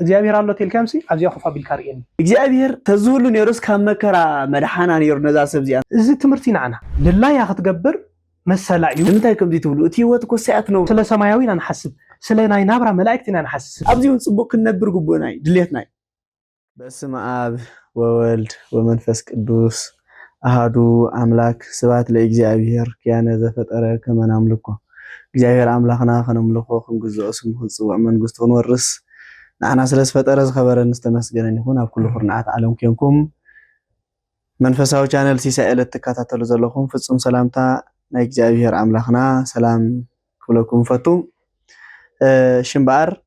እግዚአብሔር አሎ ቴልካምሲ አዚያ ኸፋ ቢልካርየን እግዚአብሔር ተዝሁሉ ነርስ ካመከራ መድሓና ነር ነዛ ሰብዚያ እዚ ትምርቲ ናና ለላይ አኽትገብር መሰላዩ እንታይ ከምዚ ትብሉ እቲ ህይወት እኮ ሰዓት ነው ስለ ሰማያዊና ንሐስብ ስለ ናይ ናብራ መላእክትና ንሐስብ ኣብዚውን ጽቡቅ ክነብር ጉቦናይ ድሌትናይ በስመ አብ ወወልድ ወመንፈስ ቅዱስ አሃዱ አምላክ ስብሐት ለእግዚአብሔር ኪያነ ዘፈጠረ ከመ ናምልኮ እግዚአብሔር አምላክና ከነምልኮ ክንግዝኦ ስሙ ክጽዋዕ መንግስቱ ክንወርስ نحن سلس فترة خبر نستمسجنا نكون على كل خرنات عالم كينكم منفسه channel سيسائل التكاتات لزلهم فتصم سلامتا نيجابير عملخنا سلام كلكم فتو شنبار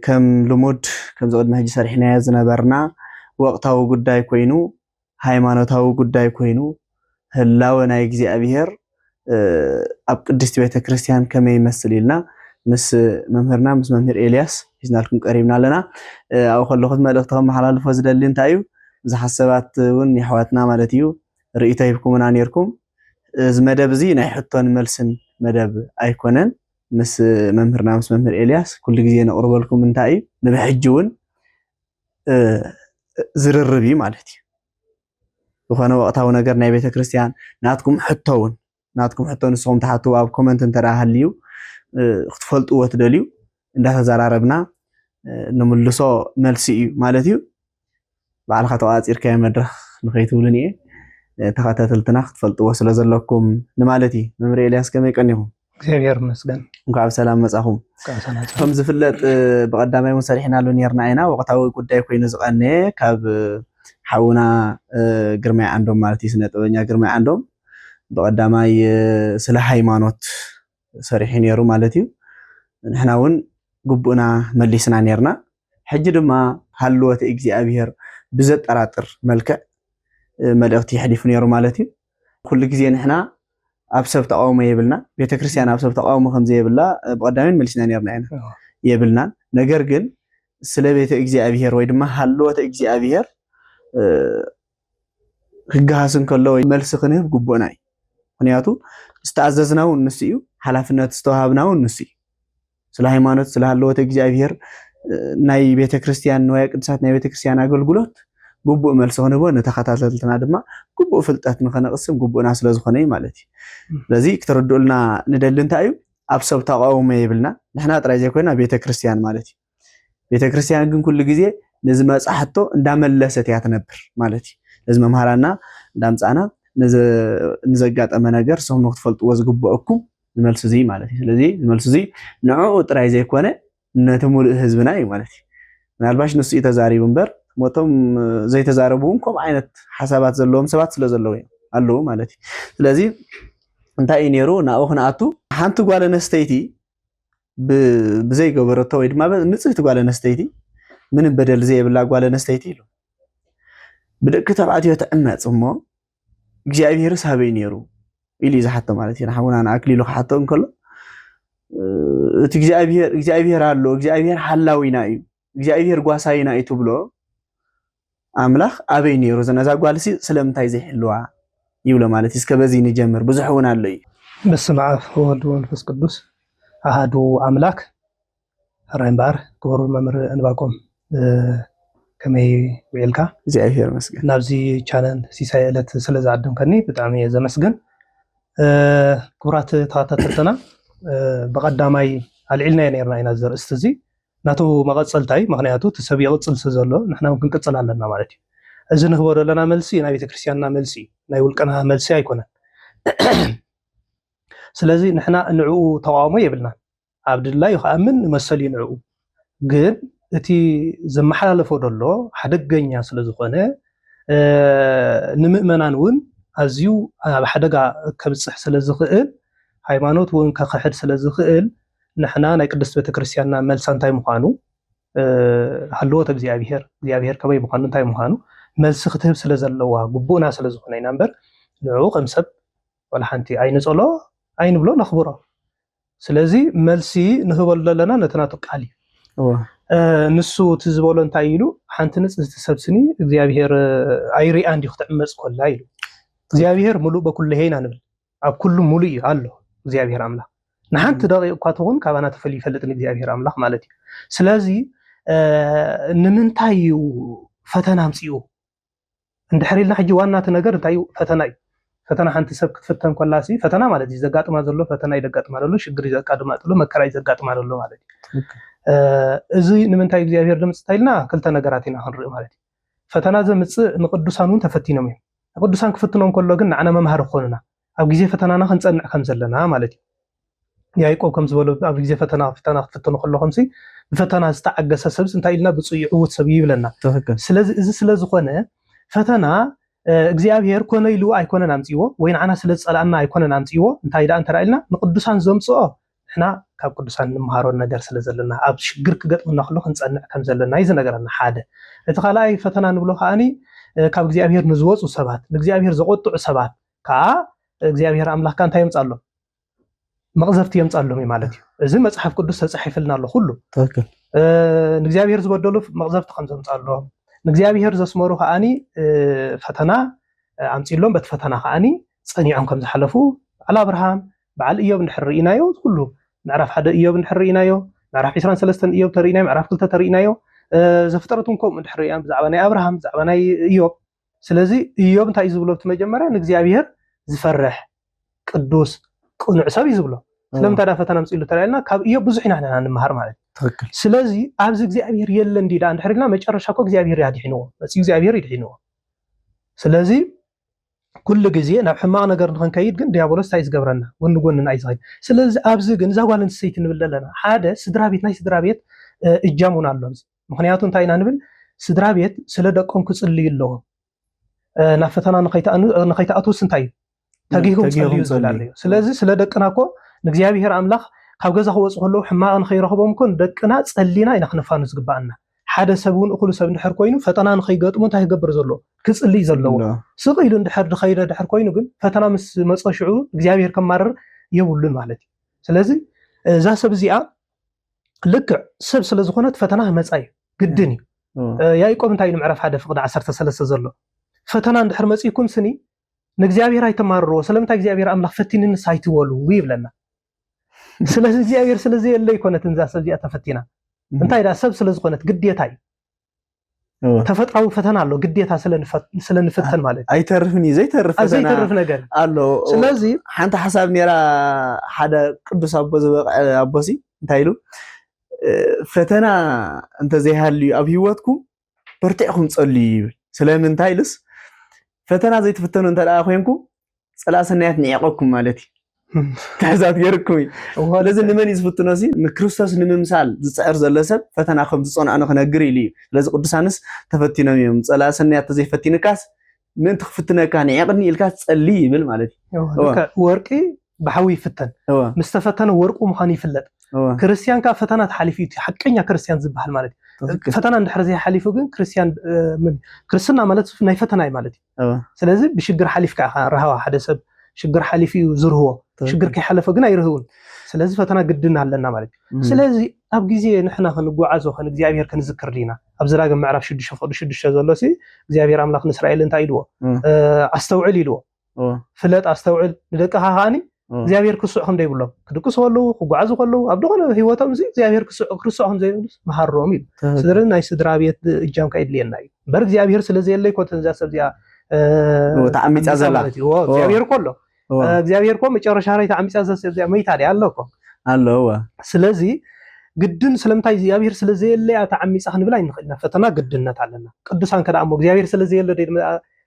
كم لمود كم زود مهجي سرحنا يزنا برنا وقتها وجوداي كوينو هايمانوتها وجوداي كوينو هلاو نيجابير أبقدست بيت كريستيان كم يمثل لنا مس ممهرنا مس ممهر إلياس إذنالكم قريبنا لنا أو خلوخذ مالختهم حلال فوزد اللي انتايو إذا حسبات وني حواتنا مالتيو رئيتا يبكم من عنيركم إذا مدب زي نحطون ملسن مدب أيكونن مس ممهرنا مس ممهر إلياس كل جزينا قرب لكم من تايو نبحجون زر الربي مالتي وخانا وقتها ونقر نايبيت كريستيان ناتكم حطون الصوم تحطوا أو كومنت انتراها الليو اختفلت قوة دليو عندها زراربنا نملصو ملسي مالتيو بعد خطوات إركام مدرخ نخيتو لنيه تخاتلتنا اختفلت قوة سلازلكم نمالتي ممري إلياس كما يكنيهم እግዚአብሔር መስገን እንኳን ሰላም መጻኹም ከም ዝፍለጥ በቀዳማይ መሰሪሕና ሉኒርና አይና ወቅታዊ ጉዳይ ኮይኑ ዝቀነ ካብ ሓውና ግርማይ አንዶም ማለት ስነ ጥበኛ ግርማይ አንዶም በቀዳማይ ስለ ሃይማኖት ሰሪሕ ነይሩ ማለት እዩ ንሕናውን ጉቡና መሊስና ነርና ሕጂ ድማ ሃልወት እግዚአብሔር ብዘጠራጥር መልክዕ መልእክቲ ይሕሊፍ ነይሩ ማለት እዩ ኩሉ ግዜ ንሕና ኣብ ሰብ ተቃውሞ ይብልና ቤተክርስቲያን ኣብ ሰብ ተቃውሞ ከም ዘይብላ በቀዳማይ መሊስና ነርና አይና ይብልና ነገር ግን ስለ ቤተ እግዚአብሔር ወይ ድማ ሃልወት እግዚአብሔር ህጋሃስን ከሎ መልስ ክንህብ ጉቡና እዩ ምክንያቱ استعززناو نسيو حلفنا تستوهبناو نسي ስለ ሃይማኖት ስለ ሃልወት እግዚአብሔር ናይ ቤተ ክርስቲያን ወይ ቅዱሳት ናይ ቤተ ክርስቲያን አገልግሎት ጉቡእ መልስ ሆነቦ ነተኸታተልትና ድማ ጉቡእ ፍልጠት ንኸነቅስም ጉቡእና ስለ ዝኾነ ማለት እዩ ስለዚ ክትረድኡልና ንደሊ እንታይ እዩ ኣብ ሰብ ተቃውሞ ይብልና ንሕና ጥራይ ዘይኮይና ቤተ ክርስቲያን ማለት እዩ ቤተ ክርስቲያን ግን ኩሉ ግዜ ነዚ መጻሕፍቶ እንዳመለሰት እያ ትነብር ማለት እዩ ነዚ መምሃራና እንዳምፃና نزقات أما نجار سهم نقطة فلت وزجب أكو الملس زي مالتي الذي الملس زي نوع ترى زي كونه نتمول حزبنا مالتي من الباش نسي تزاري بنبر موتهم زي تزاربون كم عينت حسابات زلهم سبات سلا زلوين قالوا مالتي الذي أنت إنيرو نأخنا أتو حنتو قال نستيتي بزي جبرتو إد ما بنصير تقول نستيتي من بدل زي بلا قال نستيتي له بدك تبعتي تأمت أمه እግዚአብሔር ሳበይ ነሩ ኢሊ ዘሐተ ማለት ነው ሓውናና አክሊሉ ሓተ እንከሎ እቲ እግዚአብሔር አሎ እግዚአብሔር ሓላዊና እዩ እግዚአብሔር ጓሳይና እዩ ብሎ አምላኽ አበይ ነሩ ዘነዛ ጓልሲ ስለምታይ ዘይሕልዋ ይብለ ማለት እስከ በዚ ንጀምር ብዙሕ ሆነ አለ በስመ አብ ወወልድ ወመንፈስ ቅዱስ አሐዱ አምላክ ራይምባር ክቡር መምህር እንባቆም كمي ويلكا እግዚአብሔር መስገን ናብዚ ቻነል ሲሳይለት ስለዛደም ከኒ በጣም የዘመስገን ክብራት ተታተተና በቀዳማይ አልዕልና የነርና አይና ዘርእስት እዚ ናቱ መቀጸልታይ ምክንያቱ ተሰብ ይቅጽል ዘሎ ንሕና ክንቅጽል ኣለና ማለት እዩ እዚ ንክበረ ለና መልሲ ናይ ቤተ ክርስቲያንና መልሲ ናይ ውልቀና መልሲ አይኮነን ስለዚ ንሕና ንዕኡ ተቃውሞ ይብልና አብድላይ ይኸምን መሰል ይንዕኡ ግን እቲ ዘመሓላለፎ ደሎ ሓደገኛ ስለ ዝኾነ ንምእመናን እውን ኣዝዩ ኣብ ሓደጋ ከብፅሕ ስለ ዝኽእል ሃይማኖት እውን ከኽሕድ ስለ ዝኽእል ንሕና ናይ ቅድስት ቤተክርስቲያንና መልሳ እንታይ ምዃኑ ሃልወት እግዚአብሔር ከመይ ምዃኑ እንታይ ምዃኑ መልሲ ክትህብ ስለ ዘለዋ ጉቡእና ስለ ዝኾነ ኢና እምበር ንዕኡ ከም ሰብ ወላ ሓንቲ ኣይንፀሎ ኣይንብሎ ነኽብሮ ስለዚ መልሲ ንህበሉ ዘለና ነትናቱ ቃል እዩ ንሱ ትዝበሎ እንታይ ኢሉ ሓንቲ ንጽህቲ ሰብስኒ እግዚአብሔር አይሪአ እንዲ ክትዕመጽ ኮላ ኢሉ እግዚአብሔር ሙሉእ በኩሉ ሄይና ንብል ኣብ ኩሉ ሙሉእ ኣሎ እግዚአብሔር አምላክ ንሓንቲ ደቂቕ እኳ ትኹን ካባና ተፈሊ ይፈልጥን እግዚአብሔር አምላክ ማለት እዩ ስለዚ ንምንታይ ፈተና ምጽኡ እንድሕሪልና ሕጂ ዋናት ነገር እንታይ ፈተና እዩ ፈተና ሓንቲ ሰብ ክትፈተን ኮላሲ ፈተና ማለት እዩ ዘጋጥማ ዘሎ ፈተና ይዘጋጥማ ዘሎ ሽግር ይዘጋጥማ ዘሎ መከራ ይዘጋጥማ ዘሎ ማለት እዩ እዚ ንምንታይ እግዚአብሔር ድምጽ ታይልና ክልተ ነገራት ኢና ክንርኢ ማለት እዩ ፈተና ዘምጽእ ንቅዱሳን እውን ተፈቲኖም እዮም ቅዱሳን ክፍትኖም ከሎ ግን ንዓና መምሃር ኮይኑና ኣብ ግዜ ፈተናና ክንጸንዕ ከም ዘለና ማለት እዩ ያዕቆብ ከም ዝበሎ ኣብ ግዜ ፈተና ክትፍትኑ ከለኹም ፈተና ዝተዓገሰ ሰብ እንታይ ኢልና ብጽዩዕ ውት ሰብ ይብለና ስለዚ እዚ ስለዝኾነ ፈተና እግዚአብሔር ኮነ ኢሉ ኣይኮነን አምጽይዎ ወይ ንዓና ስለ ጸላእና ኣይኮነን አምጽይዎ እንታይ ዳ እንተራኢልና ንቅዱሳን ዘምጽኦ እሕና ካብ ቅዱሳን ንምሃሮ ነገር ስለ ዘለና ኣብ ሽግር ክገጥምና ከሎ ክንጸንዕ ከም ዘለና ይዘ ነገርና ሓደ እቲ ካልኣይ ፈተና ንብሎ ከኣኒ ካብ እግዚአብሔር ንዝወፁ ሰባት ንእግዚአብሔር ዘቆጥዑ ሰባት ከዓ እግዚአብሔር አምላክ እንታይ የምጻሎ መቅዘፍቲ የምጻሎም ማለት እዩ እዚ መጽሐፍ ቅዱስ ተጻሒፍልና ኣሎ ሁሉ ትክክል ንእግዚአብሔር ዝበደሉ መቅዘፍቲ ከም ዘምጻሎ ንእግዚአብሔር ዘስመሩ ከኣኒ ፈተና አምጽሎም በት ፈተና ከኣኒ ጸኒዖም ከም ዝሓለፉ አል አብርሃም በዓል ኢዮብ እንድሕርኢናዮ ሁሉ ምዕራፍ 1 ኢዮብ እንድሕርኢናዮ ምዕራፍ 23 ኢዮብ ተርኢናዮ ምዕራፍ 2 ተርኢናዮ ዘፍጥረቱን ከም እንድሕርኢያ ብዛዕባ ናይ አብርሃም ብዛዕባ ናይ ኢዮብ ስለዚ ኢዮብ እንታይ ዝብሎ ብመጀመርያ ንእግዚአብሔር ዝፈርሕ ቅዱስ ቅኑዕ ሰብ ይዝብሎ ስለምንታይ ዳ ፈተና አምጽሉ ተራይልና ካብ ኢዮብ ብዙሕ ኢና ንምሃር ማለት ትክክል ስለዚ ኣብዚ እግዚአብሔር የለ እንዲዳ እንድሕርኢልና መጨረሻ ኮ እግዚአብሔር ያድሕንዎ እዚ እግዚአብሔር ይድሕንዎ ስለዚ ኩሉ ግዜ ናብ ሕማቅ ነገር ንከንከይድ ግን ዲያብሎስ ታይ ዝገብረና ወንጎንና ኣይዝኸይ ስለዚ ኣብዚ ግን ዛጓልን ሰይት ንብል ኣለና ሓደ ስድራቤት ናይ ስድራቤት እጃሙን ኣሎ ምክንያቱ እንታይ ኢና ንብል ስድራቤት ስለ ደቆም ክጽልዩ ኣለዎ ናብ ፈተና ንከይተኣትውስ እንታይ ተጊሁም ጽልዩ ዝላልዩ ስለዚ ስለ ደቅናኮ ንእግዚአብሔር አምላክ ካብ ገዛ ክወጽ ከለዉ ሕማቅ ንከይረኽቦም ኮን ደቅና ጸሊና ኢና ክነፋኑ ዝግባአና ሓደ ሰብውን እኩሉ ሰብ እንድሕር ኮይኑ ፈተና ንከይገጥሙ እንታይ ክገብር ዘሎ ክጽልይ ዘለዎ ስቕኢሉ እንድሕር ድኸይደ ድሕር ኮይኑ ግን ፈተና ምስ መጽሽዑ እግዚአብሔር ከማረር የብሉን ማለት እዩ ስለዚ እዛ ሰብ እዚኣ ልክዕ ሰብ ስለ ዝኾነት ፈተና መጻይ ግድን እዩ ያዕቆብ እንታይ ምዕራፍ 1 ፍቅዲ 13 ዘሎ ፈተና እንድሕር መጽይኩም ስኒ ንእግዚአብሔር ኣይተማርርዎ ስለምንታይ እግዚአብሔር አምላክ ፈቲንን ሳይትወሉ ይብለና ስለዚ እግዚአብሔር ስለዚ የለ ይኮነት እንዛ ሰብ እዚኣ ተፈቲና እንታይ ዳ ሰብ ስለ ዝኾነት ግዴታ እዩ ተፈጥራዊ ፈተና ኣሎ ግዴታ ስለንፈተን ማለት ኣይተርፍኒ ዘይተርፍ ፈተና ዘይተርፍ ነገር ኣሎ ስለዚ ሓንቲ ሓሳብ ነራ ሓደ ቅዱስ አቦ ዝበቀ አቦሲ እንታይ ኢሉ ፈተና እንተ ዘይሃልዩ ኣብ ህይወትኩም በርቲዕኩም ጸልዩ ይብል ስለምንታይ ኢሉስ ፈተና ዘይትፈተኑ እንተ ደኣ ኮይንኩም ጸላእ ሰናያት ንዕቆኩም ማለት እዩ ታዛት ገርኩም ስለዚ ንመን ይዝፍትኖሲ ንክርስቶስ ንምምሳል ዝጽዕር ዘሎ ሰብ ፈተና ከም ዝጸንዐ ክነግር ኢሉ ስለዚ ቅዱሳንስ ተፈቲኖም እዮም ጸላእ ሰናያት ዘይፈቲንካስ ምን ትኽፍትነካ ንዕቅኒ ኢልካ ጸልይ ይብል ማለት እዩ ወርቂ ብሓዊ ይፍተን ምስ ተፈተነ ወርቁ ምዃኑ ይፍለጥ ክርስቲያን ካ ፈተና ተሓሊፉ ሓቀኛ ክርስቲያን ዝበሃል ማለት እዩ ፈተና እንድሕር ዘይ ሓሊፉ ግን ክርስቲያን ክርስትና ማለት ናይ ፈተና ማለት እዩ ስለዚ ብሽግር ሓሊፍካ ረሃዋ ሓደ ሰብ ሽግር ሓሊፉ ዝርህዎ ሽግር ከይሓለፈ ግን ኣይርህውን ስለዚ ፈተና ግድን ኣለና ማለት እዩ ስለዚ ኣብ ግዜ ንሕና ክንጓዓዞ ከን እግዚአብሔር ክንዝክር ዲና ኣብ ዘዳግም ምዕራፍ 6 ፍቅዲ 6 ዘሎሲ እግዚአብሔር አምላክ ንእስራኤል እንታይ ኢልዎ ኣስተውዕል ኢልዎ ፍለጥ ኣስተውዕል ንደቅኻ ከኣኒ እግዚአብሔር ክስዑ ከም ዘይብሎም ክድቅሱ ከለዉ ክጓዓዙ ከለዉ ኣብ ደኾነ ህይወቶም እዚ እግዚአብሔር ክስዑ ከም ዘይብሉስ መሃሮም እዩ ስለዚ ናይ ስድራ ቤት እጃም ከይድልየና እዩ በር እግዚአብሔር ስለዘየለ ይኮን እንዛ ሰብ እዚኣ ተዓሚፃ ዘላ እግዚአብሔር ኮሎ እግዚአብሔር ኮ መጨረሻ ላይ ተዓሚፃ ዘላ ሰብ እዚኣ መይታ ዲ ኣለኮ ኣለዋ ስለዚ ግድን ስለምታይ እግዚአብሔር ስለዘየለ ተዓሚፃ ክንብል ኣይንኽእልና ፈተና ግድነት ኣለና ቅዱሳን ከዳሞ እግዚአብሔር ስለዘየለ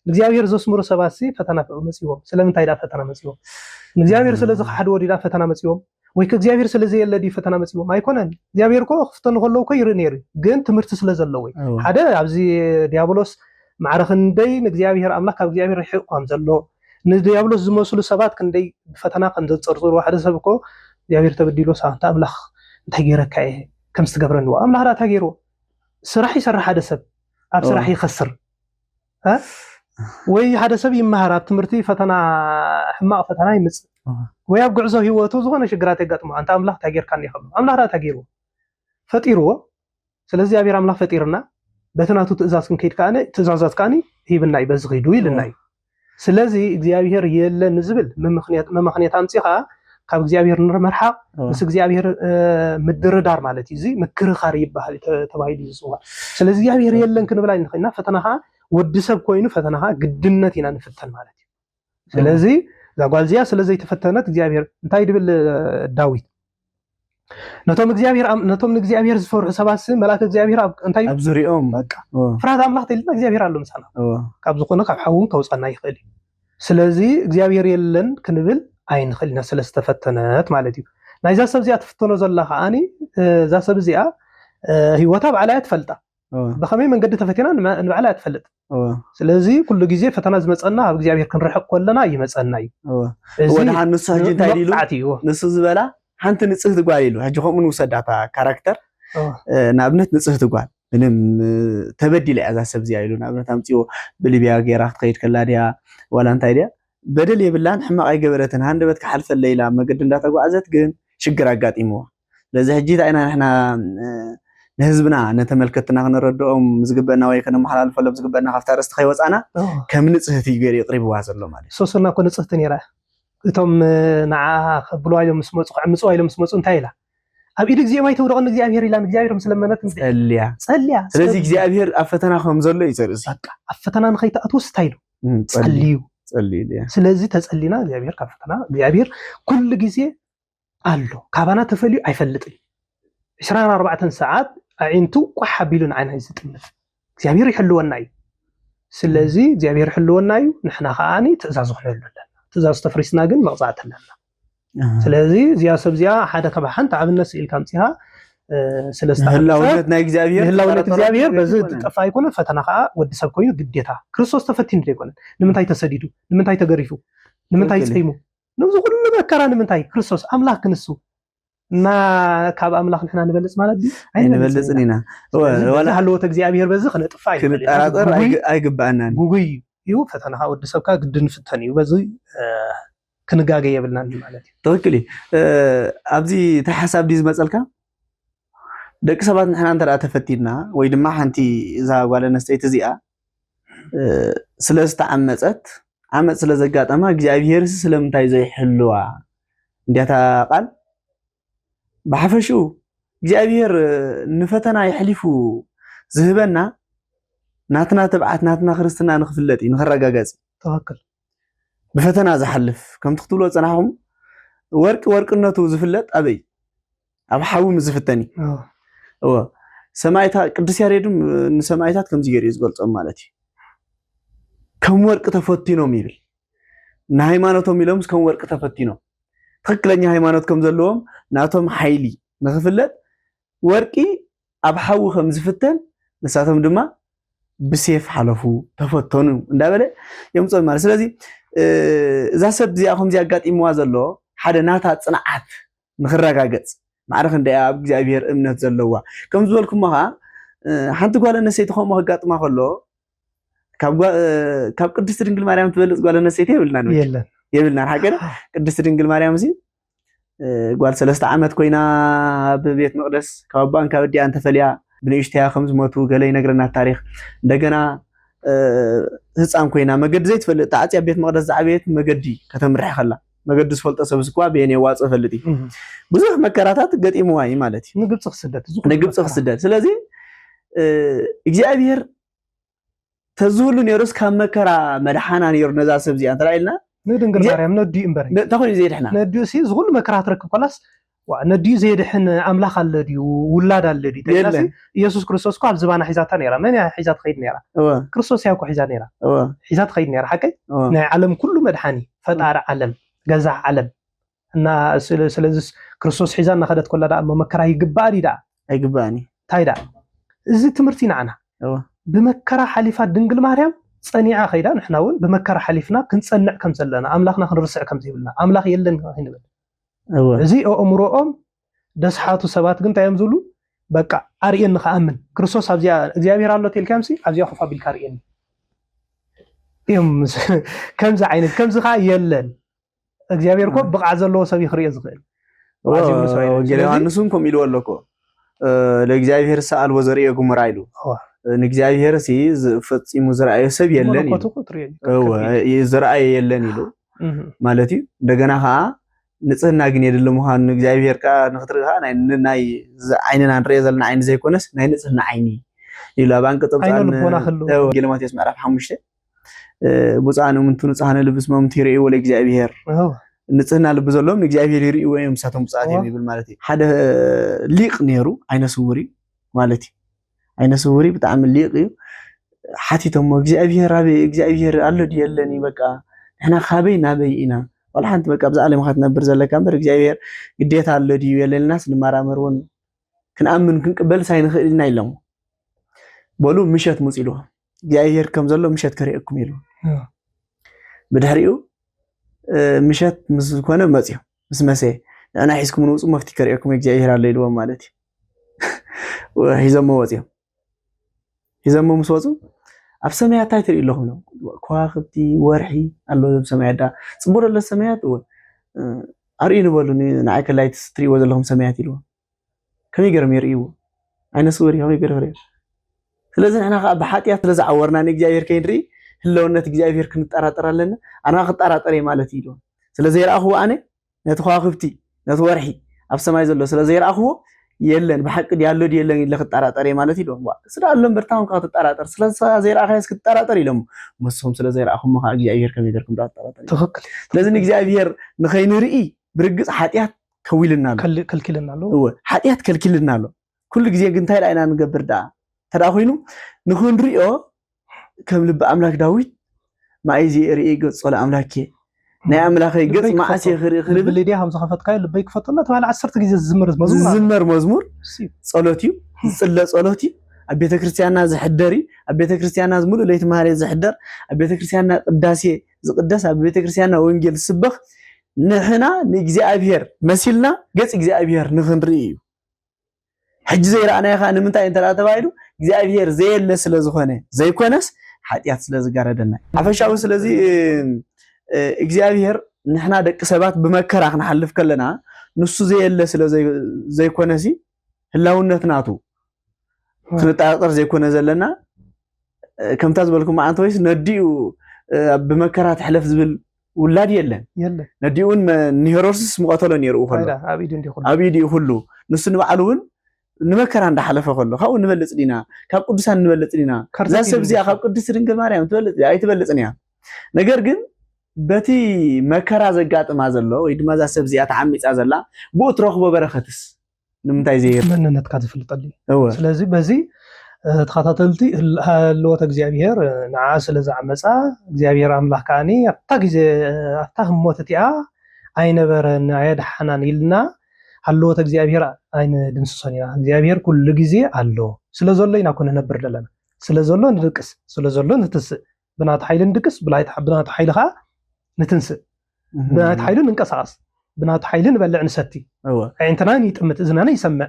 እግዚአብሔር ዘስምሩ ሰባሲ ፈተና መጽዮም ስለምንታይ ዳ ፈተና መጽዮም እግዚአብሔር ስለዚ ሓደ ወዲዳ ፈተና መጽዮም ወይ ከእግዚአብሔር ስለዘየለ ዲ ፈተና መጽዮም ኣይኮነን እግዚአብሔር ኮ ክፍተን ከለዉ ኮ ይርኢ ነይሩ ግን ትምህርቲ ስለዘለዎ ሓደ ኣብዚ ዲያብሎስ ማዕረኽ እንደይ ንእግዚአብሔር አምላክ ካብ እግዚአብሔር ይሕቆም ዘሎ ንዲያብሎስ ዝመስሉ ሰባት ክንደይ ፈተና ከም ዘጽርጽሩ ሓደ ሰብ ኮ እግዚአብሔር ተበዲሎ ሳንታ አምላክ እንታይ ገይረካ ከም ዝተገብረንዎ አምላክ ዳ ታገይሮ ስራሕ ይሰርሕ ሓደ ሰብ ኣብ ስራሕ ይኸስር ወይ ሓደ ሰብ ይመሃር ኣብ ትምህርቲ ፈተና ሕማቅ ፈተና ይምጽ ወይ ኣብ ጉዕዞ ህይወቱ ዝኾነ ሽግራት ይጋጥሞ አንተ አምላክ ታገይርካኒ ይኸሉ አምላክ ዳ ታገይሮ ፈጢርዎ ስለዚ እግዚአብሔር አምላክ ፈጢርና በተናቱ ትእዛዝ ክንከይድ ካነ ትእዛዛት ካኒ ሂብና ይበዝ ኺዱ ይልና ስለዚ እግዚአብሔር የለን ዝብል ምምኽንያት አምጽኻ ካብ እግዚአብሔር ንርመርሓቅ ምስ እግዚአብሔር ምድርዳር ማለት እዩ እዚ ምክርኻር ይባሃል ተባሂሉ ይጽዋዕ ስለዚህ እግዚአብሔር የለን ክንብላ ንኽእልና ፈተናኻ ወዲ ሰብ ኮይኑ ፈተናኻ ግድነት ኢና ንፍተን ማለት እዩ ስለዚህ ዛጓልዚያ ስለዚህ ተፈተነት እግዚአብሔር እንታይ ድብል ዳዊት ነቶም እግዚአብሔር ዝፈርሑ ሰባስ መላእክት እግዚአብሔር እንታይ ኣብዙሪኦም በቃ ፍርሃት አምላክ ተይልና እግዚአብሔር አሎ ምሳና ካብ ዝኾነ ካብ ሓውን ከውፃና ይኽእል ስለዚህ እግዚአብሔር የለን ክንብል ኣይንኽእልና ስለስተፈተነት ማለት እዩ ናይዛ ሰብ እዚኣ ትፍተኖ ዘላ ከዓኒ እዛ ሰብ እዚኣ ህይወታ ባዕላያ ትፈልጣ በኸመይ መንገዲ ተፈቲና ንባዕላያ ትፈልጥ ስለዚህ ኩሉ ግዜ ፈተና ዝመፀና ኣብ እግዚአብሔር ክንርሕቅ ኮለና ይመፀና እዩ ወደ ሓንሱ ሕጂ እንታይ ኢሉ ንሱ ዝበላ ሓንቲ ንጽህት ጓል ኢሉ ሕጂ ከምኡ ወሰዳታ ካራክተር ንኣብነት ንጽህት ጓል ምንም ተበዲለ እዛ ሰብ እዚኣ ኢሉ ንኣብነት ኣምፂኦ ብሊብያ ጌራ ክትከይድ ከላ ድያ ዋላ እንታይ ድያ በደል የብላን ሕማቕ ኣይገበረትን ሃንደበት ክሓልፈ ለይላ መገዲ እንዳተጓዓዘት ግን ሽግር ኣጋጢምዋ ለዚ ሕጂ ታይና ንሕና ንህዝብና ነተመልከትና ክንረድኦም ዝግበና ወይ ከነመሓላልፈሎም ዝግበና ካብታ ርስቲ ከይወፃና ከም ንጽህት እዩ ገይሩ ይቅሪብዋ ዘሎ ማለት ሶስና ኮ ንጽህት ነይራ እቶም ንዓ ብልዋ ኢሎም ምስ መፁ ምፅዋ ኢሎም ምስ መፁ እንታይ ኢላ ኣብ ኢድ ግዜ ማይ ተውደቕን እግዚአብሔር ኢላ እግዚአብሔር ምስለመነት ጸልያ ስለዚህ እግዚአብሔር ኣብ ፈተና ከም ዘሎ ይፅርስ በቃ ኣብ ፈተና ንኸይተኣትወስ እንታይ ኢሉ ጸልዩ ስለዚህ ተጸሊና እግዚአብሔር ካብ ፈተና እግዚአብሔር ኩሉ ግዜ ኣሎ ካባና ተፈልዩ ኣይፈልጥን 24 ሰዓት አዒንቱ ቋሕ ቢሉን ዓይና ይዝጥምት እግዚአብሔር ይሕልወና እዩ ስለዚህ እግዚአብሔር ይሕልወና እዩ ንሕና ከዓኒ ትእዛዝ ክንህሉ ኣለና ትእዛዝ ተፍሪስና ግን መቕፃዕት ኣለና ስለዚህ እዚያ ሰብ እዚኣ ሓደ ካብ ሓንቲ ኣብነት ስኢል ካምፂሃ ስለስተ ህላውነት ናይ እግዚአብሔር በዚ ጠፋ ኣይኮነ ፈተና ከዓ ወዲ ሰብ ኮይኑ ግዴታ ክርስቶስ ተፈቲኑ ዘይኮነ ንምንታይ ተሰዲዱ ንምንታይ ተገሪፉ ንምንታይ ጽይሙ ንብዙ ኩሉ መከራ ንምንታይ ክርስቶስ አምላክ ክንሱ እና ካብ አምላክ ንሕና ንበልጽ ማለት ዲ ኣይንበልጽን ኢና ወላ ሃልወት እግዚአብሔር በዚ ክነጥፋ ክንጠራጠር ኣይግባአናን ጉጉይ እዩ ፈተናኻ ወዲ ሰብካ ግድን ፍተን እዩ በዚ ክንጋገ የብልናን ማለት እዩ ተወክሊ ኣብዚ ተሓሳብ ዲ ዝመፀልካ ደቂ ሰባት ንሕና እንተዳ ተፈቲና ወይ ድማ ሓንቲ እዛ ጓል ኣንስተይቲ እዚኣ ስለዝተዓመፀት ዓመፅ ስለዘጋጠማ እግዚአብሔር ስለምንታይ ዘይሕልዋ እንዲያታ ቃል ብሓፈሽኡ እግዚአብሔር ንፈተና ይሕሊፉ ዝህበና ናትና ተብዓት ናትና ክርስትና ንኽፍለጥ ንኽረጋገጽ ተወክል ብፈተና ዝሓልፍ ከም ትክትብሎ ፀናኹም ወርቅነቱ ዝፍለጥ ኣበይ ኣብ ሓዊ ዝፍተኒ ሰማይታ ቅዱስ ያሬድም ንሰማይታት ከምዚ ገይሩ ዝገልጾም ማለት እዩ ከም ወርቅ ተፈቲኖም ይብል ንሃይማኖቶም ኢሎምስ ከም ወርቅ ተፈቲኖም ትክክለኛ ሃይማኖት ከም ዘለዎም ናቶም ሓይሊ ንኽፍለጥ ወርቂ ኣብ ሓዊ ከም ዝፍተን ንሳቶም ድማ ብሴፍ ሓለፉ ተፈተኑ እንዳበለ የምጾም ማለት ስለዚ እዛ ሰብ እዚኣ ከምዚ ኣጋጢምዋ ዘሎ ሓደ ናታ ጽንዓት ንኽረጋገጽ ማዕረኽ እንድያ ኣብ እግዚአብሔር እምነት ዘለዋ ከም ዝበልኩም ኸ ሓንቲ ጓል ኣንስተይቲ ከምኡ ከጋጥማ ከሎ ካብ ቅድስት ድንግል ማርያም ትበልጽ ጓል ኣንስተይቲ የብልናን ሓቀና ቅድስት ድንግል ማርያም እዚ ጓል 3 ዓመት ኮይና በቤት መቅደስ ካብ ባንካ ወዲያ እንተፈልያ ብንእሽተያ ከም ዝሞቱ ገለ ይነግረና ታሪክ እንደገና ህፃን ኮይና መገዲ ዘይትፈልጥ ተዓፅያ ቤት መቅደስ ዝዓበየት መገዲ ከተምርሕ ከላ መገዲ ዝፈልጦ ሰብ ስኳ በየኔ ዋጽ ፈልጢ ብዙሕ መከራታት ገጢምዋ እዩ ማለት እዩ ንግብጽ ክስደት ስለዚ እግዚአብሔር ተዝሁሉ ነይሩስ ካብ መከራ መድሓና ነይሩ ነዛ ሰብ እዚኣ እንተራኢልና ንድንግል ማርያም ነዲ እምበር ተኾኒ ዘይድሕና ነዲ ሲ ዝሁሉ መከራ ትረክብ ኮላስ ነዲ ዘይድሕን ኣምላኽ አለ ድዩ ውላድ አለ ድዩ ተይላሲ ኢየሱስ ክርስቶስ እኮ ኣብ ዝባና ሒዛታ ነይራ መን ሒዛት ኸይድ ነይራ ክርስቶስ ያው እኮ ሒዛ ነይራ ሒዛት ኸይድ ነይራ ሓቀይ ናይ ዓለም ኩሉ መድሓኒ ፈጣሪ ዓለም ገዛ ዓለም እና ስለዚ ክርስቶስ ሒዛ እናኸደት ኮላ ዳ መከራ ይግባእ ዲዳ ኣይግባእኒ ታይዳ እዚ ትምህርቲ ንዓና ብመከራ ሓሊፋ ድንግል ማርያም ጸኒዓ ኸይዳ ንሕና እውን ብመከራ ሓሊፍና ክንጸንዕ ከም ዘለና ኣምላኽና ክንርስዕ ከም ዘይብልና ኣምላኽ የለን ክንብል እዚ ኣእምሮኦም ደስሓቱ ሰባት ግን ታዮም ዝብሉ በቃ ኣርየን ንኸኣምን ክርስቶስ ኣብዚያ እግዚአብሔር ኣሎ ተልካምሲ ኣብዚያ ኸፋ ቢልካ ኣርየን እዮም ከምዚ ዓይነት ከምዚ ኸ የለን እግዚአብሔር እኮ ብቕዓ ዘለዎ ሰብ ይኽርዮ ዝኽእል ወንጌል ዮሐንስም ከም ኢልዎ ኣለኮ ለእግዚአብሔር ሰኣል ወዘርእየ ጉሙራ ኢሉ ንእግዚአብሔር ሲ ፈጺሙ ዝረአየ ሰብ የለን እዩ ዝረአየ የለን ኢሉ ማለት እዩ እንደገና ኸዓ ንጽህና ግን የድል ምዃኑ እግዚአብሔር ቃ ንኽትርኢኻ ናይ ዓይንና ንሪኦ ዘለና ዓይኒ ዘይኮነስ ናይ ንጽህና ዓይኒ ኢሉ ኣብ አንቀጽ ወንጌል ማቴዎስ ምዕራፍ 5 ብፁዓን እሙንቱ ንጹሓነ ልብ እስመ እሙንቱ ይርእይዎ ለእግዚአብሔር ንጽህና ልቢ ዘለዎም ንእግዚአብሔር ይርእይዎ እዮም ንሳቶም ብፁዓት እዮም ይብል ማለት እዩ። ሓደ ሊቅ ነይሩ ዓይነ ስውር ማለት እዩ። ዓይነ ስውር ብጣዕሚ ሊቅ እዩ። ሓቲቶሞ እግዚአብሔር ኣሎ ድዩ የለኒ በቃ ንሕና ካበይ ናበይ ኢና ወላ ሓንቲ በቃ ብዛ ዓለም ክትነብር ዘለካ እምበር እግዚአብሔር ግዴታ ኣሎ ድዩ የለናስ ንመራመር እውን ክንኣምን ክንቅበል ሳይንኽእል ኢና ኢሎሞ በሉ ምሸት ሙፅ ኢልዎ እግዚአብሔር ከም ዘሎ ምሸት ከሪአኩም ኢልዎ ብድሕሪኡ ምሸት ምስ ኮነ መፅዮ ምስ መሰየ ንዕና ሒዝኩም ንውፁ መፍቲ ከሪአኩም እግዚአብሔር ኣሎ ኢልዎ ማለት እዩ። ሒዞሞ ወፅዮም ሒዞሞ ምስ ወፁ ኣብ ሰማያት እንታይ ትሪኡ ኣለኹም ከዋኽብቲ ወርሒ ኣሎ ኣብ ሰማያት ዳ ፅቡቅ ኣሎ ሰማያት ኣርእዩ ንበሉ ንዓይ ከላይ ትሪእዎ ዘለኹም ሰማያት ኢልዎ ከመይ ገይሮም የርእይዎ ዓይነ ስውር ከመይ ገይሮም የርእይዎ። ስለዚ ንሕና ከዓ ብሓጢኣት ስለዝዓወርና ንእግዚአብሔር ከይንርኢ ህለውነት እግዚአብሔር ክንጠራጠር ኣለና ኣነ ክጠራጠር እየ ማለት እዩ ኢልዎ። ስለዘይረኣኽዎ ኣነ ነቲ ከዋኽብቲ ነቲ ወርሒ ኣብ ሰማይ ዘሎ ስለዘይረኣኽዎ የለን ብሓቂ ያሎ ድዩ የለን ኢለ ክጠራጠር እየ ማለት ኢሎም ስለ ኣሎ እምበር ታውን ከዓ ክትጠራጠር ስለዘይረኣኻዮስ ክትጠራጠር ኢሎም መስም ስለዘይረኣኹሞ ከዓ እግዚአብሔር ከመይ ጌርኩም ትጠራጠር ትኽክል። ስለዚ ንእግዚአብሔር ንኸይንርኢ ብርግፅ ሓጢኣት ከዊልና ኣሎ ከልኪልና ኣሎ ሓጢኣት ከልኪልና ኣሎ ኩሉ ግዜ ግን እንታይ ላይና ንገብር ዳ ተዳ ኮይኑ ንኽንሪኦ ከም ልቢ ኣምላክ ዳዊት ማእዚ ርኢ ገጾ ለኣምላኬ ናይ ኣምላኸይ ገጽ ማዓሴ ክርኢ ክልብል ልድያ ከም ዝኸፈትካዮ ልበይ ክፈተና ተባሃለ 10 ግዜ ዝዝመር መዝሙር ጸሎት እዩ ዝጽለ ጸሎት እዩ ኣብ ቤተ ክርስቲያንና ዝሕደር እዩ ኣብ ቤተ ክርስቲያንና ዝሙሉእ ለይቲ ማህርያ ዝሕደር ኣብ ቤተ ክርስቲያንና ቅዳሴ ዝቅደስ ኣብ ቤተ ክርስቲያንና ወንጌል ዝስበኽ ንሕና ንእግዚአብሔር መሲልና ገጽ እግዚአብሔር ንኽንርኢ እዩ። ሕጂ ዘይረኣናዮ ከዓ ንምንታይ እንተዳ ተባሂሉ እግዚአብሔር ዘየለ ስለ ዝኾነ ዘይኮነስ ሓጢኣት ስለ ዝጋረደና ሓፈሻዊ ስለዚ እግዚአብሔር ንሕና ደቂ ሰባት ብመከራ ክንሓልፍ ከለና ንሱ ዘየለ ስለ ዘይኮነሲ ህላውነት ናቱ ክንጠራጠር ዘይኮነ ዘለና ከምታ ዝበልኩም ማዓንተ ወይስ ነዲኡ ብመከራ ትሕለፍ ዝብል ውላድ የለን ነዲኡን ኒሄሮድስ ምቀተሎ ነይሩ ከሎ ኣብ ኢዱ ኩሉ ንሱ ንባዕሉ እውን ንመከራ እንዳሓለፈ ከሎ ካብኡ ንበልፅ ዲና ካብ ቅዱሳን ንበልፅ ዲና እዛ ሰብ እዚኣ ካብ ቅድስቲ ድንግል ማርያም ትበልፅ ኣይትበልፅን እያ ነገር ግን በቲ መከራ ዘጋጥማ ዘሎ ወይ ድማ እዛ ሰብ እዚኣ ተዓሚፃ ዘላ ብኡ ትረኽቦ በረኸትስ ንምንታይ ዘየር መንነትካ ዝፍልጠሉ ስለዚ በዚ ተኸታተልቲ ህልወት እግዚአብሔር ንዓ ስለዝዓመፃ እግዚአብሔር ኣምላኽ ከዓኒ ኣብታ ግዜ ኣብታ ህሞት እቲኣ ኣይነበረን ኣየድሓናን ኢልና ሃልወት እግዚአብሔር ኣይነ ድምስሶን ኢና እግዚአብሔር ኩሉ ግዜ ኣሎ ስለዘሎ ኢና ኮነ ነብር ዘለና ስለዘሎ ንድቅስ ስለዘሎ ንትስእ ብናቱ ሓይሊ ንድቅስ ብናቱ ሓይሊ ከዓ ንትንስእ ብናቱ ሓይሊ ንንቀሳቀስ ብናቱ ሓይሊ ንበልዕ ንሰቲ ዓይንትና ይጥምት እዝናና ይሰምዕ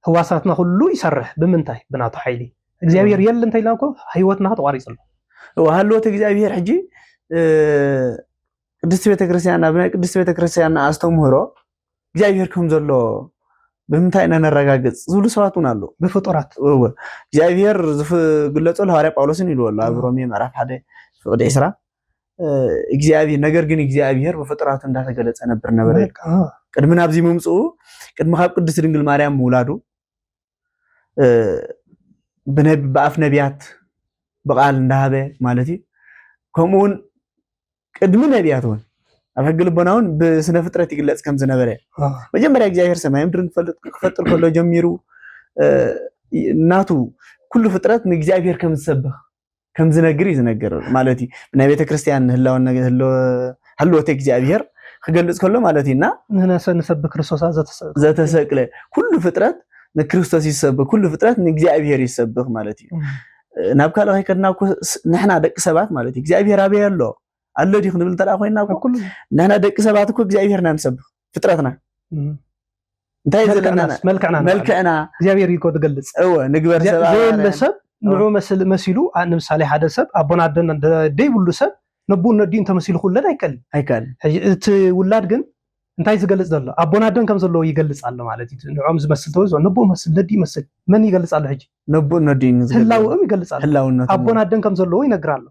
ህዋሳትና ኩሉ ይሰርሕ ብምንታይ ብናቱ ሓይሊ እግዚአብሔር የለ እንታይ ኢልና እኮ ህይወትና ተቋሪፅ ኣሎ ሃልወት እግዚአብሔር ሕጂ ቅድስቲ ቤተክርስቲያን ኣብ ናይ ቅድስቲ ቤተክርስቲያን ኣስተምህሮ እግዚአብሔር ከም ዘሎ ብምንታይ ኢና ነረጋግፅ ዝብሉ ሰባት እውን ኣለዉ ብፍጡራት እግዚአብሔር ዝግለፀሉ ሃዋርያ ጳውሎስን ኢልዎ ኣሎ ኣብ ሮሜ ምዕራፍ 1 ፍቅዲ 20 እግዚአብሔር ነገር ግን እግዚአብሔር በፍጡራቱ እንዳተገለጸ ነበር ነበረ ቅድሚ ናብዚ ምምጽኡ ቅድሚ ካብ ቅድስት ድንግል ማርያም ምውላዱ በአፍ ነቢያት በቃል እንዳሃበ ማለት እዩ ከምኡውን ቅድሚ ነቢያት እውን ኣብ ሕጊ ልቦናውን ብስነ ፍጥረት ይግለጽ ከም ዝነበረ መጀመርያ እግዚአብሔር ሰማይ ምድርን ክፈጥር ከሎ ጀሚሩ ናቱ ኩሉ ፍጥረት ንእግዚአብሔር ከም ዝሰብኽ ከም ዝነግር ይዝነገር ማለት እዩ ናይ ቤተ ክርስቲያን ህልወት እግዚአብሔር ክገልጽ ከሎ ማለት እዩና ንሰብክ ክርስቶስ ዘተሰቅለ ኩሉ ፍጥረት ንክርስቶስ ይሰብክ ኩሉ ፍጥረት ንእግዚአብሔር ይሰብክ ማለት እዩ ናብ ካልእ ከይከድና ንሕና ደቂ ሰባት ማለት እዩ እግዚአብሔር ኣበይ ኣሎ ኣሎ ዲ ክንብል ተራ ኮይና ኩሉ ንሕና ደቂ ሰባት እኮ እግዚአብሔርና ንሰብክ ፍጥረትና እንታይ ዘለና መልክዕና እግዚአብሔር ይኮ ትገልጽ ንግበር ሰብ ንዑ መሲሉ ንምሳሌ ሓደ ሰብ ኣቦና ደይብሉ ሰብ ነቡን ነዲን ተመሲሉ ኩለን ኣይከል እቲ ውላድ ግን እንታይ ዝገልጽ ዘሎ ኣቦና ደን ከም ዘሎ ይገልጽ ኣሎ ማለት እዩ ንዑም ዝመስል ተወዞ ነቡ መስል ነዲ መስል መን ይገልጽ ኣሎ ሕጂ ነቡ ነዲን ህላውም ይገልጽ ኣሎ ኣቦና ደን ከም ዘሎ ይነግር ኣሎ